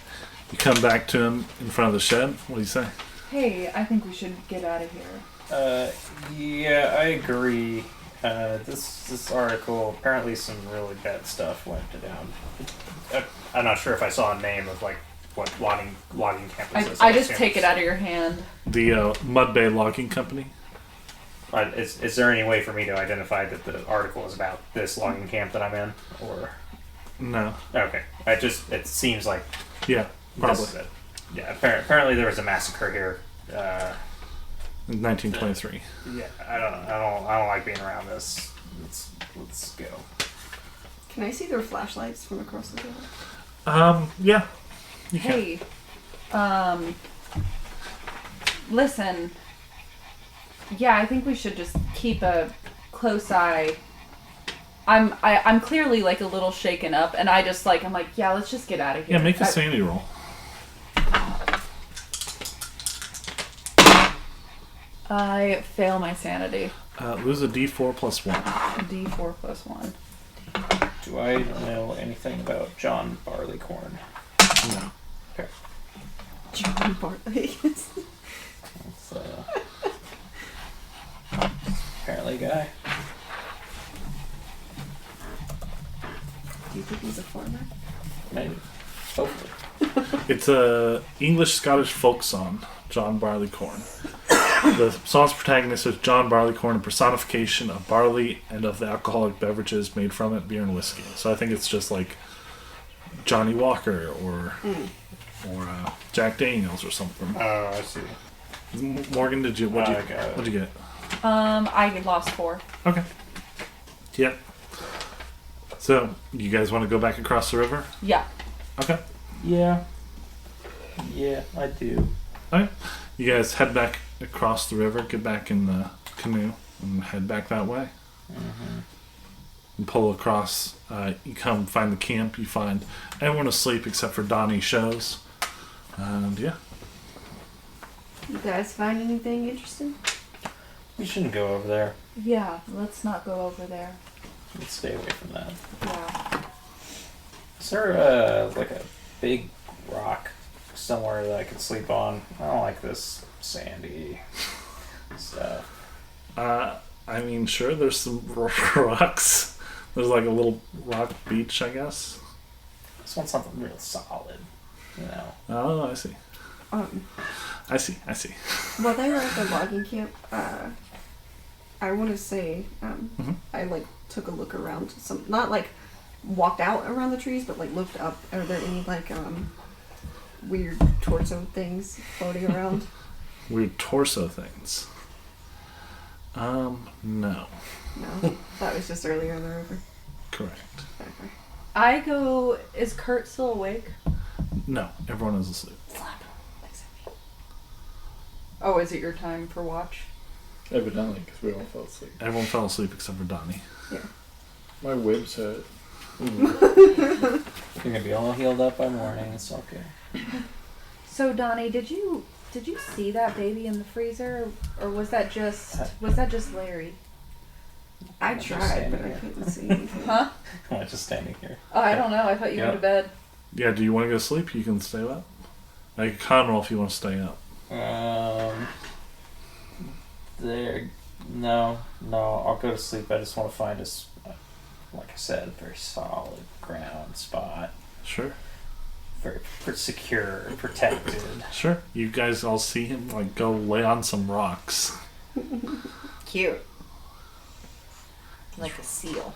B: You come back to him in front of the shed. What do you say?
D: Hey, I think we should get out of here.
G: Yeah, I agree. This article, apparently some really bad stuff went down. I'm not sure if I saw a name of like what logging camp is.
D: I just take it out of your hand.
B: The Mud Bay Logging Company.
G: Is there any way for me to identify that the article is about this logging camp that I'm in, or
B: No.
G: okay? It seems like
B: Yeah, probably.
G: this is it. Yeah, apparently there was a massacre here.
B: In 1923.
G: Yeah, I don't like being around this. Let's go.
H: Can I see their flashlights from across the road?
B: Yeah. You can.
D: Hey, listen. Yeah, I think we should just keep a close eye. I'm clearly like a little shaken up, and I'm like, yeah, let's just get out of here.
B: Yeah, make a sanity roll.
D: I fail my sanity.
B: Lose a D4 plus 1.
D: D4 plus 1.
G: Do I know anything about John Barleycorn?
B: No.
H: John Bartley.
G: It's, apparently a guy.
H: Do you think he's a farmer?
G: Maybe. Hopefully.
B: It's a English-Scottish folk song, John Barleycorn. The song's protagonist is John Barleycorn, a personification of barley and of the alcoholic beverages made from it, beer and whiskey. So I think it's just like Johnny Walker or Jack Daniels or something.
G: Oh, I see.
B: Morgan, what'd you get?
D: I lost 4.
B: Okay. Yep. So, you guys want to go back across the river?
D: Yeah.
B: Okay.
G: Yeah. Yeah, I do.
B: Okay. You guys head back across the river, get back in the canoe, and head back that way.
G: Mm-hmm.
B: You pull across, you come find the camp, you find everyone asleep except for Donnie shows. And yeah.
H: You guys find anything interesting?
G: We shouldn't go over there.
D: Yeah, let's not go over there.
G: Let's stay away from that.
D: Yeah.
G: Is there like a big rock somewhere that I could sleep on? I don't like this sandy stuff.
B: I mean, sure, there's some rocks. There's like a little rock beach, I guess.
G: I just want something real solid, you know.
B: Oh, I see. I see.
H: While they were at the logging camp, I want to say I like took a look around. Some not like walked out around the trees, but like looked up. Are there any like weird torso things floating around?
B: Weird torso things. No.
H: No, that was just earlier in the river.
B: Correct.
H: Okay.
D: I go. Is Kurt still awake?
B: No, everyone is asleep.
D: Oh, is it your time for watch?
C: Evidently, because we all fell asleep.
B: Everyone fell asleep except for Donnie.
C: My ribs hurt.
G: You're gonna be all healed up by morning. It's okay.
D: So Donnie, did you see that baby in the freezer, or was that just Larry?
H: I
G: just
H: tried,
G: standing
H: but I
G: here.
H: couldn't see anything.
D: Huh?
G: I'm just standing here.
D: Oh, I don't know. I thought you went to bed.
B: Yeah, do you want to go to sleep? You can stay up. Like a con roll if you want to stay up.
G: There. No, I'll go to sleep. I just want to find us, like I said, a very solid ground spot.
B: Sure.
G: Very secure, protected.
B: Sure. You guys all see him like go lay on some rocks.
E: Cute. Like a seal.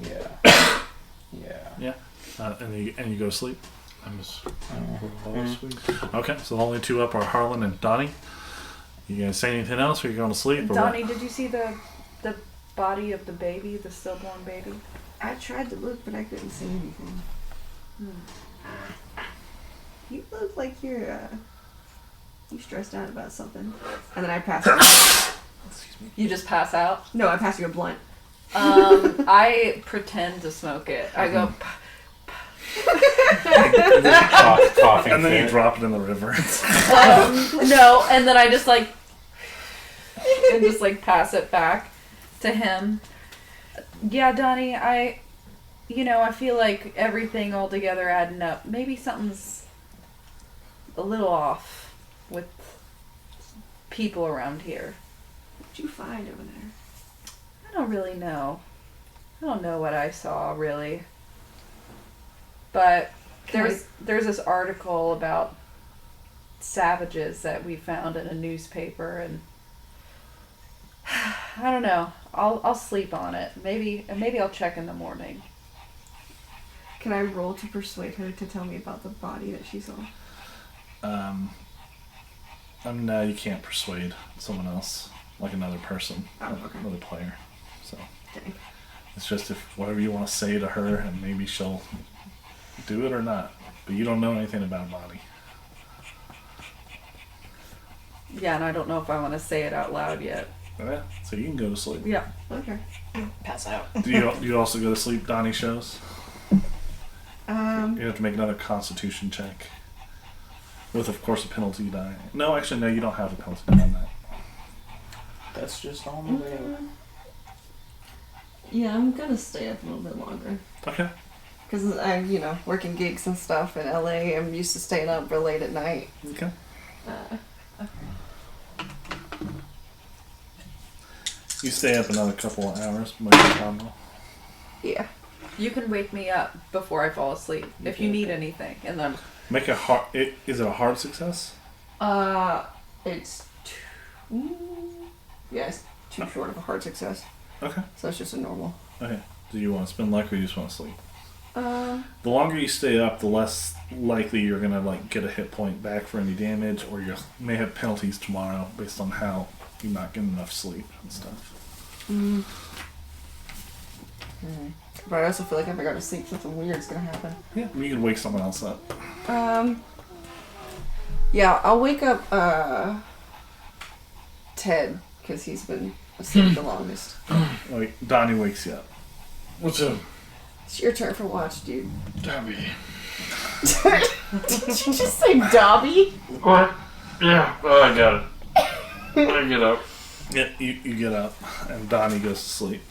G: Yeah. Yeah.
B: And you go to sleep.
C: I'm just
G: Mm-hmm.
B: Okay, so the only two up are Harlan and Donnie. You guys say anything else, or you going to sleep? Or
D: Donnie,
B: what?
D: did you see the body of the baby, the stillborn baby?
H: I tried to look, but I couldn't see anything. You look like you're stressed out about something. And then I passed you.
D: You just pass out.
H: No, I passed you a blunt.
D: I pretend to smoke it. I go.
G: Coughing.
B: And then you
G: fit.
B: drop it in the river.
D: No, and then I just like pass it back to him. Yeah, Donnie, I feel like everything all together adding up. Maybe something's a little off with people around here.
H: What'd you find over there?
D: I don't really know. I don't know what I saw really. But there's this article about savages that we found in a newspaper, and I don't know. I'll sleep on it. Maybe I'll check in the morning.
H: Can I roll to persuade her to tell me about the body that she saw?
B: No, you can't persuade someone else, like another person,
H: Oh, okay.
B: another player. So
H: Dang.
B: it's just if whatever you want to say to her, and maybe she'll do it or not. But you don't know anything about Bonnie.
D: Yeah, and I don't know if I want to say it out loud yet.
B: Yeah, so you can go to sleep.
D: Yeah.
H: Okay.
E: Pass out.
B: Do you also go to sleep, Donnie shows? You have to make another constitution check. With, of course, a penalty die. No, actually, no, you don't have a penalty die on that.
G: That's just on the way.
H: Yeah, I'm gonna stay up a little bit longer.
B: Okay.
H: Because I'm, working gigs and stuff in LA. I'm used to staying up real late at night.
B: Okay. You stay up another couple of hours,
H: Yeah.
D: You can wake me up before I fall asleep if you need anything, and then
B: Make a hard. Is it a hard success?
H: It's it's too short of a hard success.
B: Okay.
H: So it's just a normal.
B: Okay. Do you want to spend luck, or you just want to sleep?
H: Uh,
B: The longer you stay up, the less likely you're gonna get a hit point back for any damage, or you may have penalties tomorrow based on how you're not getting enough sleep and stuff.
H: But I also feel like if I go to sleep, something weird's gonna happen.
B: Yeah. You can wake someone else up.
H: Yeah, I'll wake up Ted because he's been asleep the longest.
B: Like Donnie wakes you up.
C: What's up,
H: It's your turn for watch, dude.
C: Dobby?
H: Did you just say Dobby?
C: What? Yeah, I got it. I get up.
B: Yeah, you get up, and Donnie goes to sleep.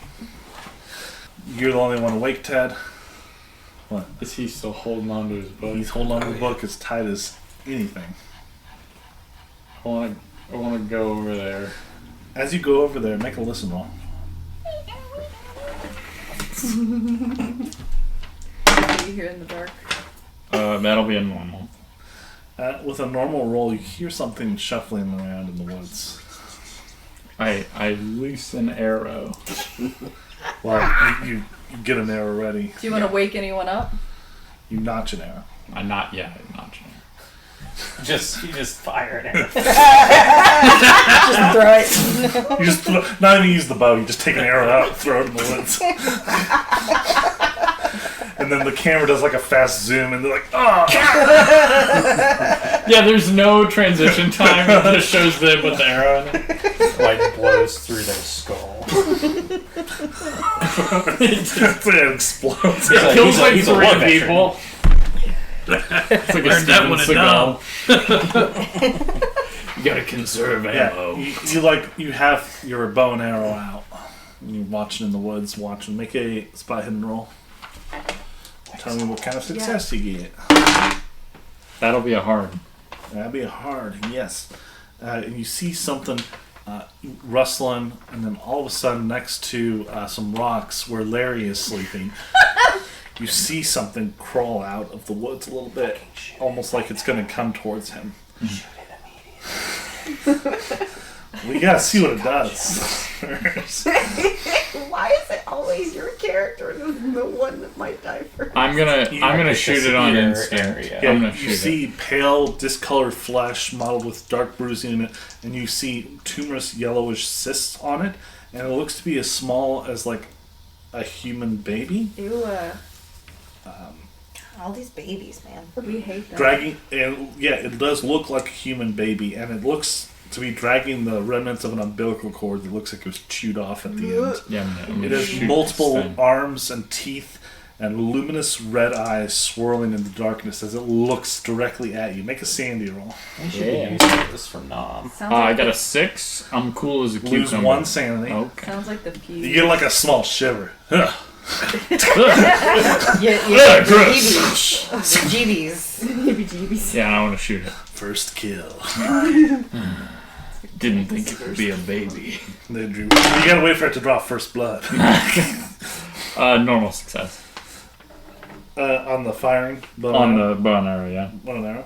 B: You're the only one awake, Ted. What?
C: Is he still holding on to his book?
B: He's holding on to the book as tight as anything.
C: I want to go over there.
B: As you go over there, make a listen roll.
D: What do you hear in the dark?
C: That'll be a normal.
B: With a normal roll, you hear something shuffling around in the woods.
C: I loose an arrow.
B: Well, you get an arrow ready.
D: Do you want to wake anyone up?
B: You notch an arrow.
C: I'm not yet.
G: You just fire an arrow.
E: Just throw it.
B: You just not even use the bow. You just take an arrow out, and throw it in the woods. And then the camera does like a fast zoom, and they're like, "Oh!"
C: Yeah, there's no transition time. It just shows them with the arrow in it.
G: Light blows through their skull.
B: It explodes.
C: It kills like
G: he's a
C: 3
G: war
C: people. It's like a
F: Learned that
C: Steven
F: one
C: Seagal. You gotta conserve ammo.
B: Yeah, you have your bow and arrow out. You're watching in the woods, make a spot hidden roll. Tell me what kind of success you get.
C: That'll be a hard.
B: That'd be a hard, yes. And you see something rustling, and then all of a sudden, next to some rocks where Larry is sleeping, you see something crawl out of the woods a little bit, almost like it's going to come towards him. We gotta see what it does first.
H: Why is it always your character the one that might die first?
C: I'm gonna shoot it on instinct.
G: area.
C: I'm
B: Yeah,
C: gonna
B: you
C: shoot
B: see pale, discolored flesh mottled with dark bruising in it, and you see tumorous yellowish cysts on it, and it looks to be as small as like a human baby.
D: Ew.
E: All these babies, man.
D: We hate that.
B: Dragging, and yeah, it does look like a human baby, and it looks to be dragging the remnants of an umbilical cord that looks like it was chewed off at the end.
C: Yeah,
B: It has multiple arms and teeth and luminous red eyes swirling in the darkness as it looks directly at you. Make a sanity roll.
G: We should be using this for Nom.
D: Sounds
C: I
D: like
C: got a 6. I'm cool as a
B: Lose
C: cucumber.
B: 1 sanity.
C: Okay.
D: Sounds like the feud.
B: You get like a small shiver.
E: Yeah,
B: Gross.
E: the GBs.
C: Yeah, I want to shoot it.
B: First kill.
C: Didn't think it would be a baby.
B: They drew. You gotta wait for it to draw first blood.
C: Normal success.
B: On the firing.
C: On the bow and arrow, yeah.
B: One an arrow.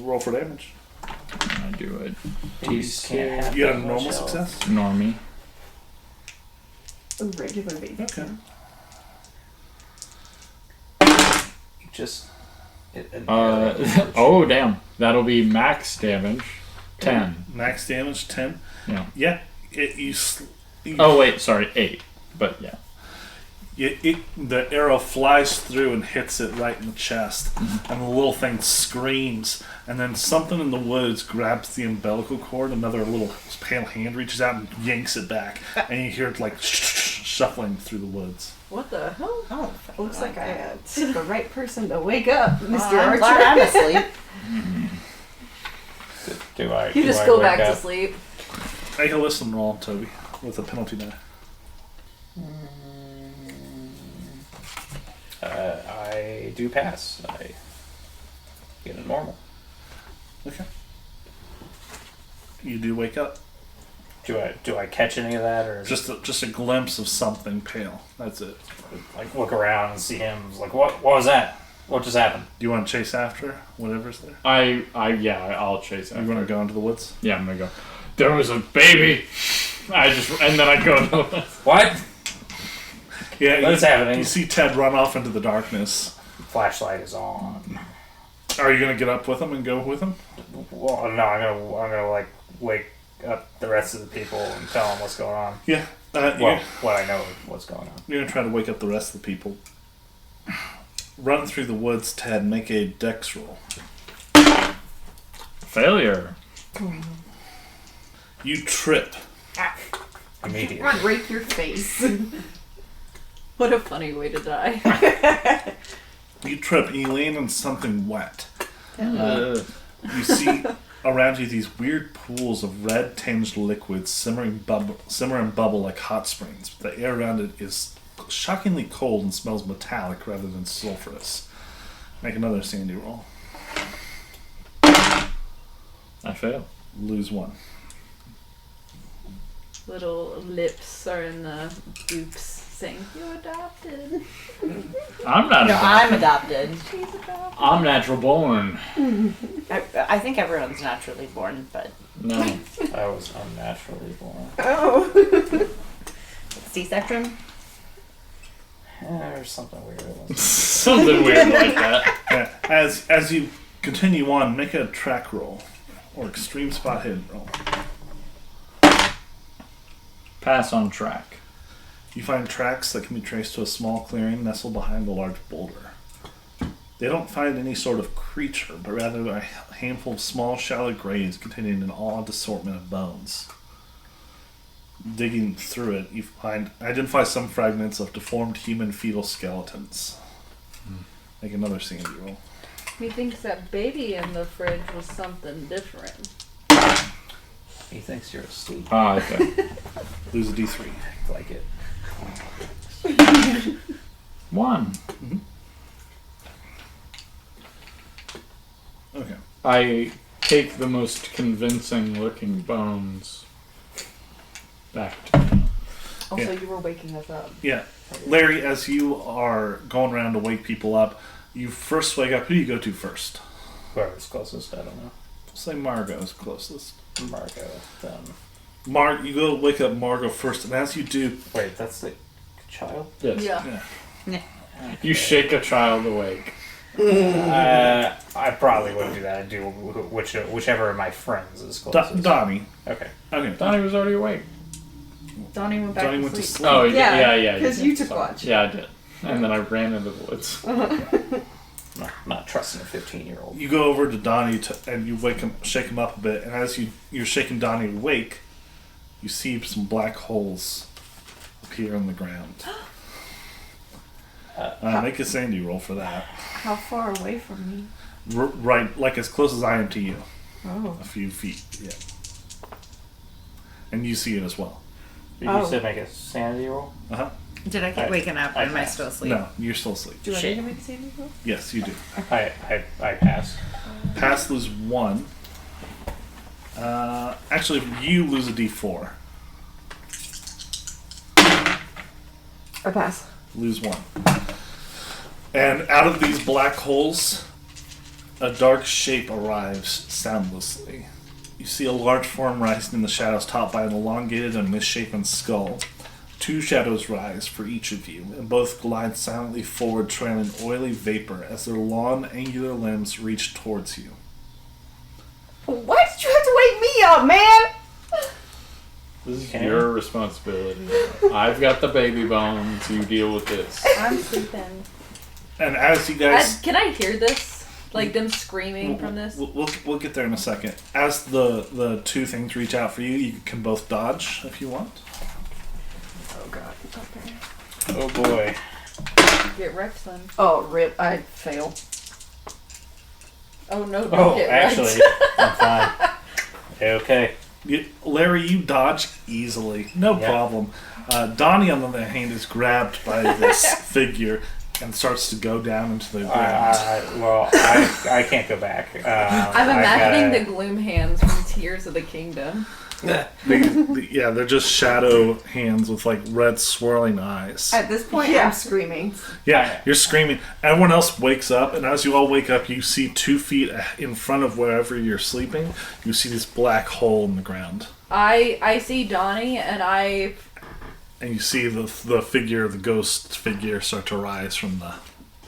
B: Roll for damage.
C: I do it.
G: Babies can't have
B: You got a
G: that
B: normal
G: much health.
B: success?
C: Normie.
H: A regular baby.
B: Okay.
G: Just.
C: Oh, damn. That'll be max damage. 10.
B: Max damage 10.
C: Yeah.
B: Yeah.
C: Oh, wait, sorry, 8. But yeah.
B: The arrow flies through and hits it right in the chest, and the little thing screams, and then something in the woods grabs the umbilical cord, another little pale hand reaches out and yanks it back, and you hear it like shuffling through the woods.
D: What the hell?
E: Oh,
H: Looks like I picked the right person to wake up, Mr.
E: I'm
H: Archer.
E: glad I'm asleep.
G: Do I?
D: You
G: do
D: just
G: I
D: go
G: wake
D: back to
G: up?
D: sleep.
B: Make a listen roll, Toby, with a penalty die.
G: I do pass. I get a normal.
B: Okay. You do wake up.
G: Do I catch any of that, or
B: Just a glimpse of something pale. That's it.
G: like look around and see him? It's like what was that? What just happened?
B: Do you want to chase after whatever's there?
C: I'll chase
B: You
C: after.
B: want to go into the woods?
C: Yeah, I'm gonna go. There was a baby. And then I go to
G: What?
B: Yeah.
G: What's happening?
B: You see Ted run off into the darkness.
G: Flashlight is on.
B: Are you gonna get up with him and go with him?
G: Well, no, I'm gonna like wake up the rest of the people and tell them what's going on.
B: Yeah.
G: Well, what I know of what's going on.
B: You're gonna try to wake up the rest of the people. Run through the woods, Ted. Make a dex roll.
C: failure.
B: You trip.
G: Immediately.
H: Break your face.
D: What a funny way to die.
B: You trip and you land on something wet. You see around you these weird pools of red tinged liquids simmer and bubble like hot springs. The air around it is shockingly cold and smells metallic rather than sulfurous. Make another sandy roll.
C: I fail.
B: Lose 1.
D: Little lips are in the oops saying, "You're adopted."
C: I'm not.
I: No, I'm adopted.
D: She's adopted.
C: I'm natural born.
I: I think everyone's naturally born, but
C: No.
G: I was unnaturally born.
H: Oh.
I: C-section.
G: There's something weird.
C: Something weird like that.
B: Yeah, as you continue on, make a track roll or extreme spot hidden roll.
C: Pass on track.
B: You find tracks that can be traced to a small clearing nestled behind a large boulder. They don't find any sort of creature, but rather a handful of small, shallow graves containing an odd assortment of bones. Digging through it, you identify some fragments of deformed human fetal skeletons. Make another sandy roll.
D: Methinks that baby in the fridge was something different.
G: He thinks you're asleep.
C: Ah, okay.
B: Lose a d3.
G: Like it.
C: 1.
B: Okay.
C: I take the most convincing looking bones back to me.
I: Also,
B: Yeah.
I: you were waking us up.
B: Yeah. Larry, as you are going around to wake people up, you first wake up. Who do you go to first?
G: Whoever's closest, I don't know.
B: Say Margo is closest.
G: Margo, then.
B: You go wake up Margo first, and as you do,
G: Wait, that's the child?
C: Yes.
B: yeah,
C: You shake a child awake.
G: I probably wouldn't do that. I'd do whichever of my friends is closest.
B: Donnie.
G: Okay.
B: Okay.
C: Donnie was already awake.
H: Donnie went back
B: Donnie
H: to
B: went to
H: sleep.
B: sleep.
C: Oh, yeah.
H: Because
C: did.
H: you took
C: Sorry.
H: watch.
C: Yeah, I did. And then I ran into the woods.
G: Not trusting a 15-year-old.
B: You go over to Donnie and you shake him up a bit, and as you're shaking Donnie awake, you see some black holes appear in the ground. Make a sandy roll for that.
H: How far away from me?
B: Right, like as close as I am to you.
H: Oh.
B: A few feet, yeah. And you see it as well.
G: You said make a sanity roll?
B: Uh-huh.
E: Did I get waken up? Or am I still asleep?
B: No, you're still asleep.
H: Do I need to make a saving throw?
B: Yes, you do.
G: I pass.
B: Pass lose 1. Actually, you lose a d4.
H: I pass.
B: Lose 1. And out of these black holes, a dark shape arrives soundlessly. You see a large form rising in the shadows, topped by an elongated and misshapen skull. 2 shadows rise for each of you, and both glide silently forward, trailing oily vapor as their long, angular limbs reach towards you.
H: Why did you have to wake me up, man?
C: This is your responsibility. I've got the baby bones. You deal with this.
D: I'm sleeping.
B: And as you guys...
D: Can I hear this? Like them screaming from this?
B: We'll get there in a second. As the 2 things reach out for you, you can both dodge if you want.
H: Oh god. Okay.
G: Oh boy.
D: Get wrecked, son.
H: Oh, rip. I fail.
D: Oh no, don't
G: Oh,
D: get wrecked.
G: actually, I'm fine. Okay.
B: Larry, you dodge easily. No
G: Yeah.
B: problem. Donnie, on the other hand, is grabbed by this figure and starts to go down into the ground.
G: I can't go back.
D: I'm imagining the gloom hands from Tears of the Kingdom.
B: They're just shadow hands with like red swirling eyes.
H: At this point, I'm screaming.
B: Yeah, you're screaming. Everyone else wakes up, and as you all wake up, you see 2 feet in front of wherever you're sleeping. You see this black hole in the ground,
D: I see Donnie, and
B: you see the figure, the ghost figure, start to rise from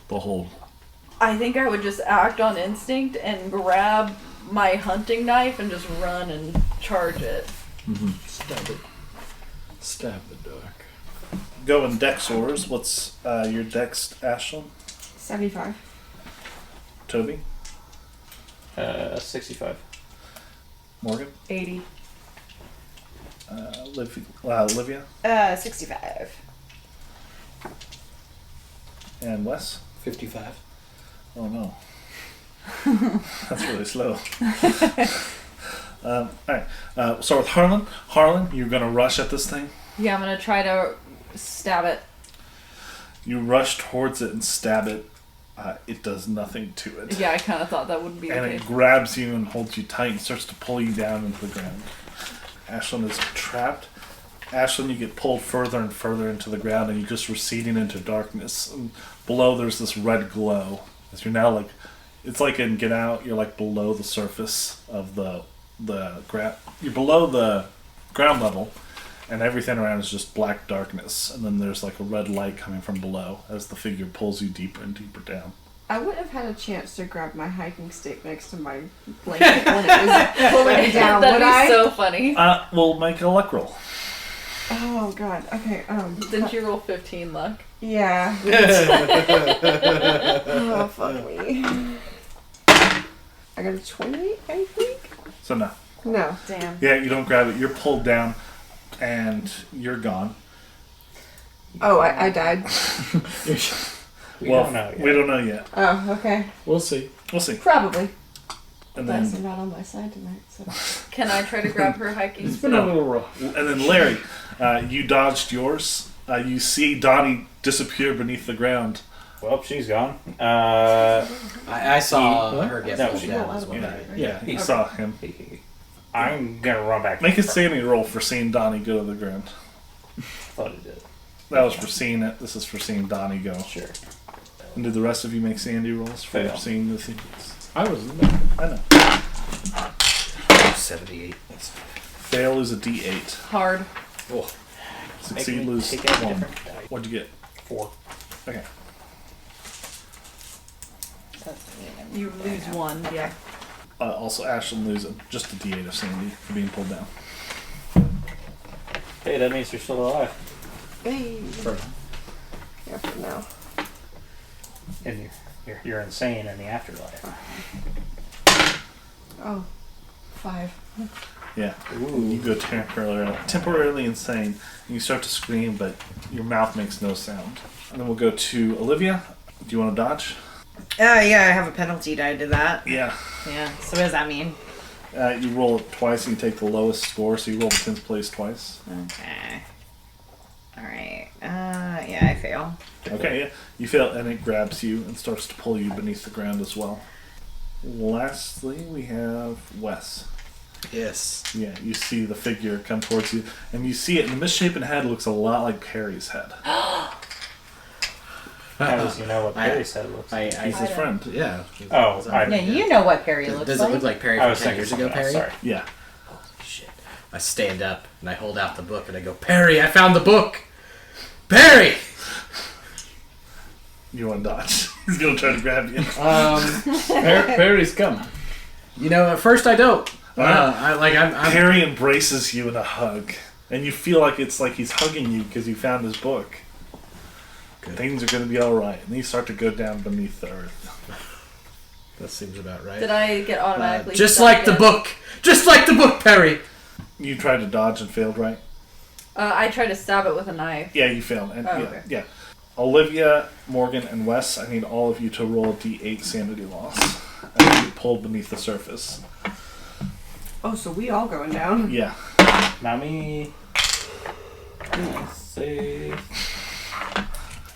B: the hole.
D: I think I would just act on instinct and grab my hunting knife and just run and charge it.
B: Mm-hmm.
C: Stab the dark.
B: Go in dex orders. What's your dex, Ashlyn?
H: 75.
B: Toby?
G: 65.
B: Morgan?
H: 80.
B: Olivia?
I: 65.
B: And Wes?
F: 55.
B: Oh no. That's really slow. Alright. Start with Harlan. Harlan, you're going to rush at this thing.
D: Yeah, I'm gonna try to stab it.
B: You rush towards it and stab it. It does nothing to it.
D: Yeah, I kind of thought that would be
B: And
D: okay.
B: it grabs you and holds you tight and starts to pull you down into the ground. Ashlyn is trapped. Ashlyn, you get pulled further and further into the ground, and you're just receding into darkness. And below, there's this red glow. As you're now like, it's like in Get Out. You're like below the surface of the ground. You're below the ground level, and everything around is just black darkness. And then there's like a red light coming from below as the figure pulls you deeper and deeper down.
H: I wouldn't have had a chance to grab my hiking stick next to my blanket when it was pulling me down,
D: That'd
H: would
D: be
H: I?
D: so funny.
B: We'll make a luck roll.
H: Oh god. Okay.
D: Didn't you roll 15 luck?
H: Yeah. Oh fuck me. I got a 28, I think.
B: So no.
H: No.
D: Damn.
B: Yeah, you don't grab it. You're pulled down, and you're gone.
H: Oh, I died.
G: We don't know yet.
B: We don't know yet.
H: Oh, okay.
C: We'll see.
B: We'll see.
H: Probably.
B: And
H: Dice are
B: then,
H: not on my side tonight, so.
D: Can I try to grab her hiking
C: It's
D: stick?
C: been a little rough.
B: and then Larry, you dodged yours. You see Donnie disappear beneath the ground.
G: Well, she's gone.
F: I saw her get
G: No,
F: pulled
G: she
F: down
H: won't
F: as well.
B: Yeah, you saw him.
G: I'm gonna run back.
B: Make a sanity roll for seeing Donnie go to the ground.
G: Thought it did.
B: That was for seeing it. This is for seeing Donnie go.
G: Sure.
B: And did the rest of you make sanity rolls for
G: Fail.
B: seeing the things?
C: I wasn't there.
B: I know.
F: 78.
B: Fail is a D8.
D: Hard.
F: Oh,
B: Succeed,
G: Make me
B: lose
G: take out a
B: 1.
G: different die.
B: What'd you get?
G: 4.
B: Okay.
D: You lose 1, yeah.
B: Also, Ashlyn loses just a D8 of sanity for being pulled down.
G: Hey, that means you're still alive.
H: Hey. Yeah, for now.
G: And you're insane in the afterlife.
H: Oh. 5.
B: Yeah. You go temporarily insane, and you start to scream, but your mouth makes no sound. And then we'll go to Olivia. Do you want to dodge?
E: Yeah, I have a penalty die to that.
B: Yeah.
E: Yeah. So what does that mean?
B: You roll it twice, and you take the lowest score, so you roll the 10th place twice.
E: Okay. Alright. Yeah, I fail.
B: Okay, yeah. You fail, and it grabs you and starts to pull you beneath the ground as well. Lastly, we have Wes.
F: yes.
B: Yeah, you see the figure come towards you, and you see it, and the misshapen head looks a lot like Perry's head.
G: How does you know what Perry's head looks like?
B: He's his friend.
F: Yeah.
G: Oh, I,
I: Yeah, you know what Perry looks
F: Does
I: like.
F: it look like Perry
G: I
F: from
G: was
F: 10
G: thinking
F: years ago,
G: something else,
F: Perry?
G: sorry.
B: Yeah.
F: Shit. I stand up and I hold out the book and I go, Perry, I found the book! Perry!
B: You want to dodge. He's going to try to grab you.
C: Perry's coming.
F: You know, at first I don't. I'm
B: Perry embraces you in a hug, and you feel like it's like he's hugging you because you found his book.
F: Good.
B: Things are going to be all right, and you start to go down beneath the earth.
F: That seems about right.
D: Did I get automatically
F: Just
D: stuck
F: like the
D: in?
F: book! Just like the book, Perry!
B: You tried to dodge and failed, right?
D: I tried to stab it with a knife.
B: Yeah, you failed. And
D: Oh,
B: yeah,
D: okay.
B: yeah. Olivia, Morgan, and Wes, I need all of you to roll a D8 sanity loss as you get pulled beneath the surface.
H: Oh, so we all going down.
B: Yeah.
G: Not me. Let's see.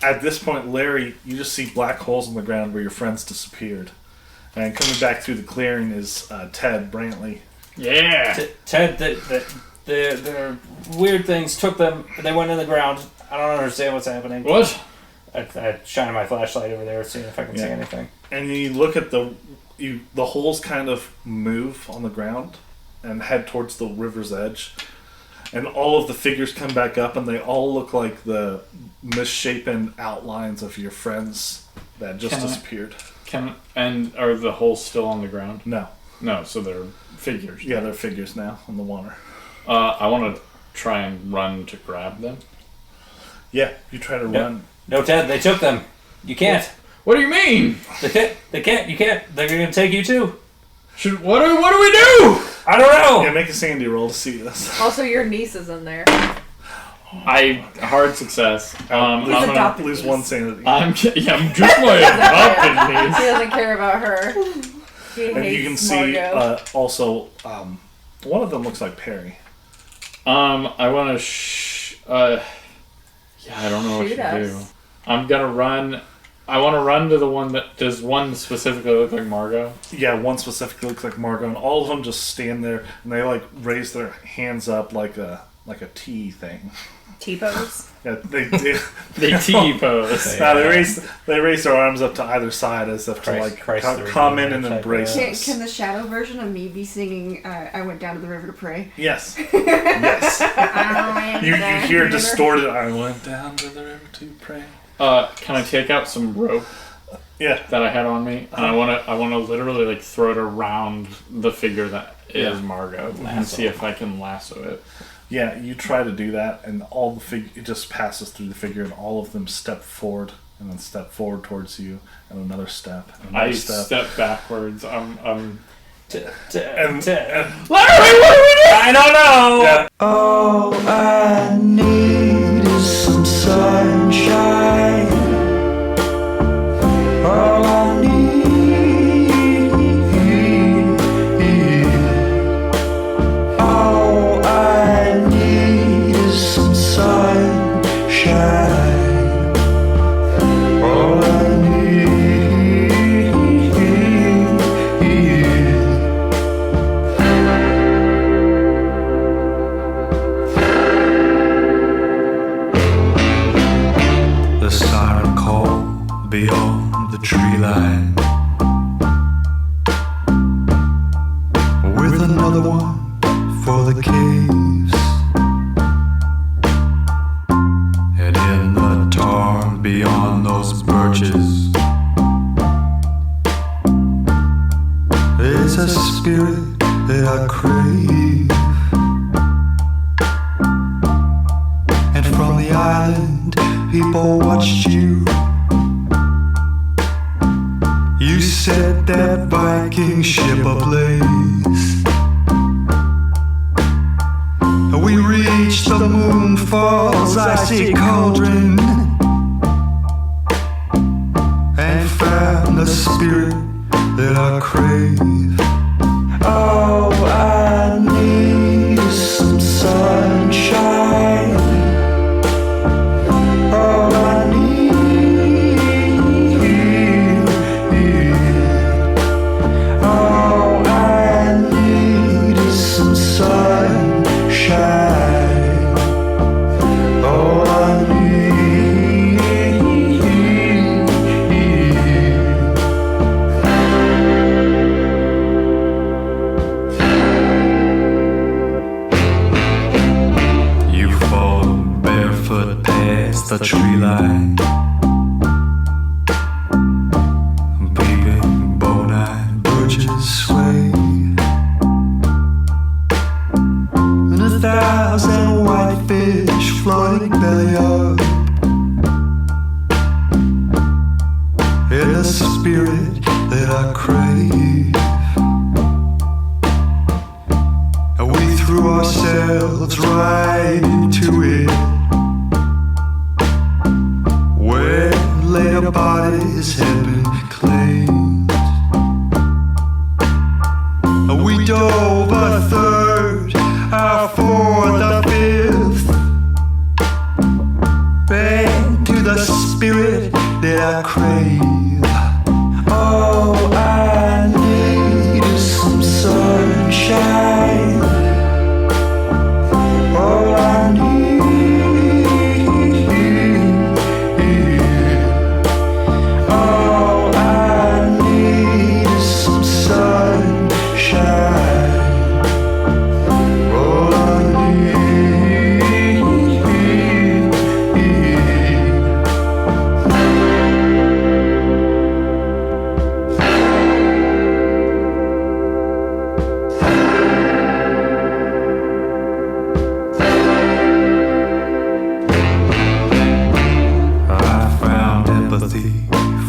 B: At this point, Larry, you just see black holes in the ground where your friends disappeared. And coming back through the clearing is Ted Brantly.
C: Yeah.
G: Ted, the weird things took them. They went in the ground. I don't understand what's happening.
C: What?
G: I shine my flashlight over there, seeing if I can see
B: Yeah.
G: anything.
B: And you look at the holes kind of move on the ground and head towards the river's edge. And all of the figures come back up, and they all look like the misshapen outlines of your friends that just
C: Can I-
B: disappeared.
C: And are the holes still on the ground?
B: No.
C: No, so they're figures.
B: Yeah, they're figures now on the water.
C: I want to try and run to grab them.
B: Yeah, you try to
G: Yeah.
B: run.
G: No, Ted, they took them. You can't.
C: What do you mean?
G: They can't. You can't. They're gonna take you too.
C: What do we do?
G: I don't know.
B: Yeah, make a sandy roll to see this.
D: Also, your niece is in there.
C: Hard success. I'm
H: He's
C: gonna,
H: adopted.
B: Lose one sanity.
C: I'm just my
D: He
C: adopted niece.
D: doesn't care about her. He
B: And
D: hates
B: you can see
D: Margo.
B: also one of them looks like Perry.
C: I want to. Yeah, I don't know
D: Shoot
C: what to
D: us.
C: I'm gonna run. I want to run to the one that does one specifically look like Margo.
B: Yeah, one specifically looks like Margo, and all of them just stand there and they like raise their hands up like a T thing.
I: T-pose.
B: Yeah, they do.
C: They T-pose.
B: No, they raise their arms up to either side as if to like come in and embrace us.
H: Can the shadow version of me be singing I went down to the river to pray?
B: Yes. Yes. You hear distorted, I went down to the river to pray.
C: Can I take out some rope?
B: Yeah.
C: That I had on me, and I wanna literally like throw it around the figure that is Margo and see if I can lasso it.
B: Yeah, you try to do that, and all the it just passes through the figure, and all of them step forward, and then step forward towards you, and another step. And another
C: step backwards.
B: And
C: Larry, what are we doing?
B: I don't know. Yeah.
A: All I need is some sunshine. All I need. All I need is some sunshine. All I need. The siren call beyond the tree line, with another one for the caves, and in the tarn beyond those birches, there's a spirit that I crave, and from the island people watched you. You set that Viking ship ablaze. We reached the Moonfall's icy cauldron and found the spirit that I crave. All I need is some sunshine. All I need. All I need is some sunshine. All I need. You fall barefoot past the tree line, beating bone-eyed birches sway, and 1,000 whitefish floating belly up, in the spirit that I crave. And we threw ourselves right into it, where later bodies had been claimed. And we dove a third, our fourth, a fifth, back to the spirit that I crave. All I need is some sunshine. All I need. All I need is some sunshine. All I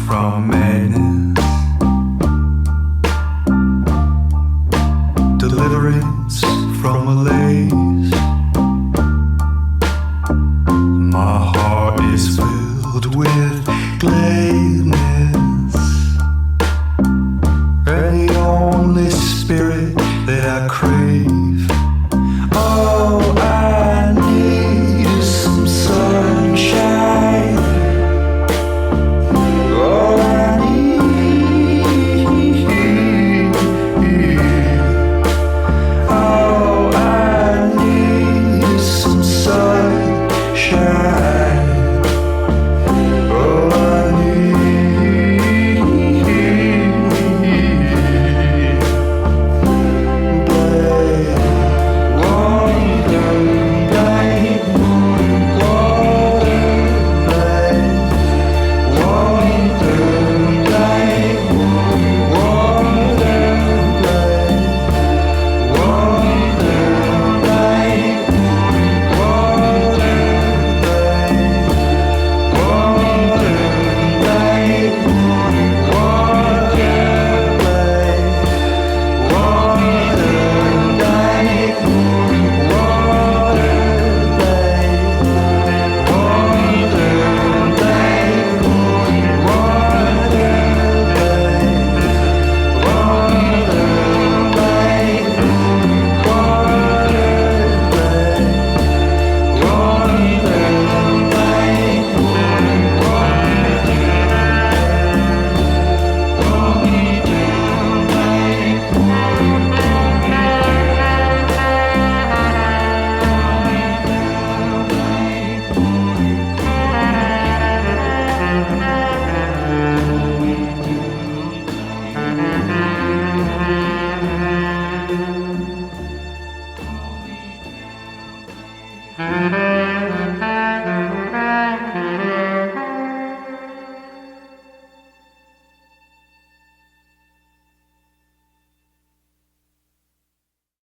A: from madness, deliverance from malaise. My heart is filled with gladness, and the only spirit that I crave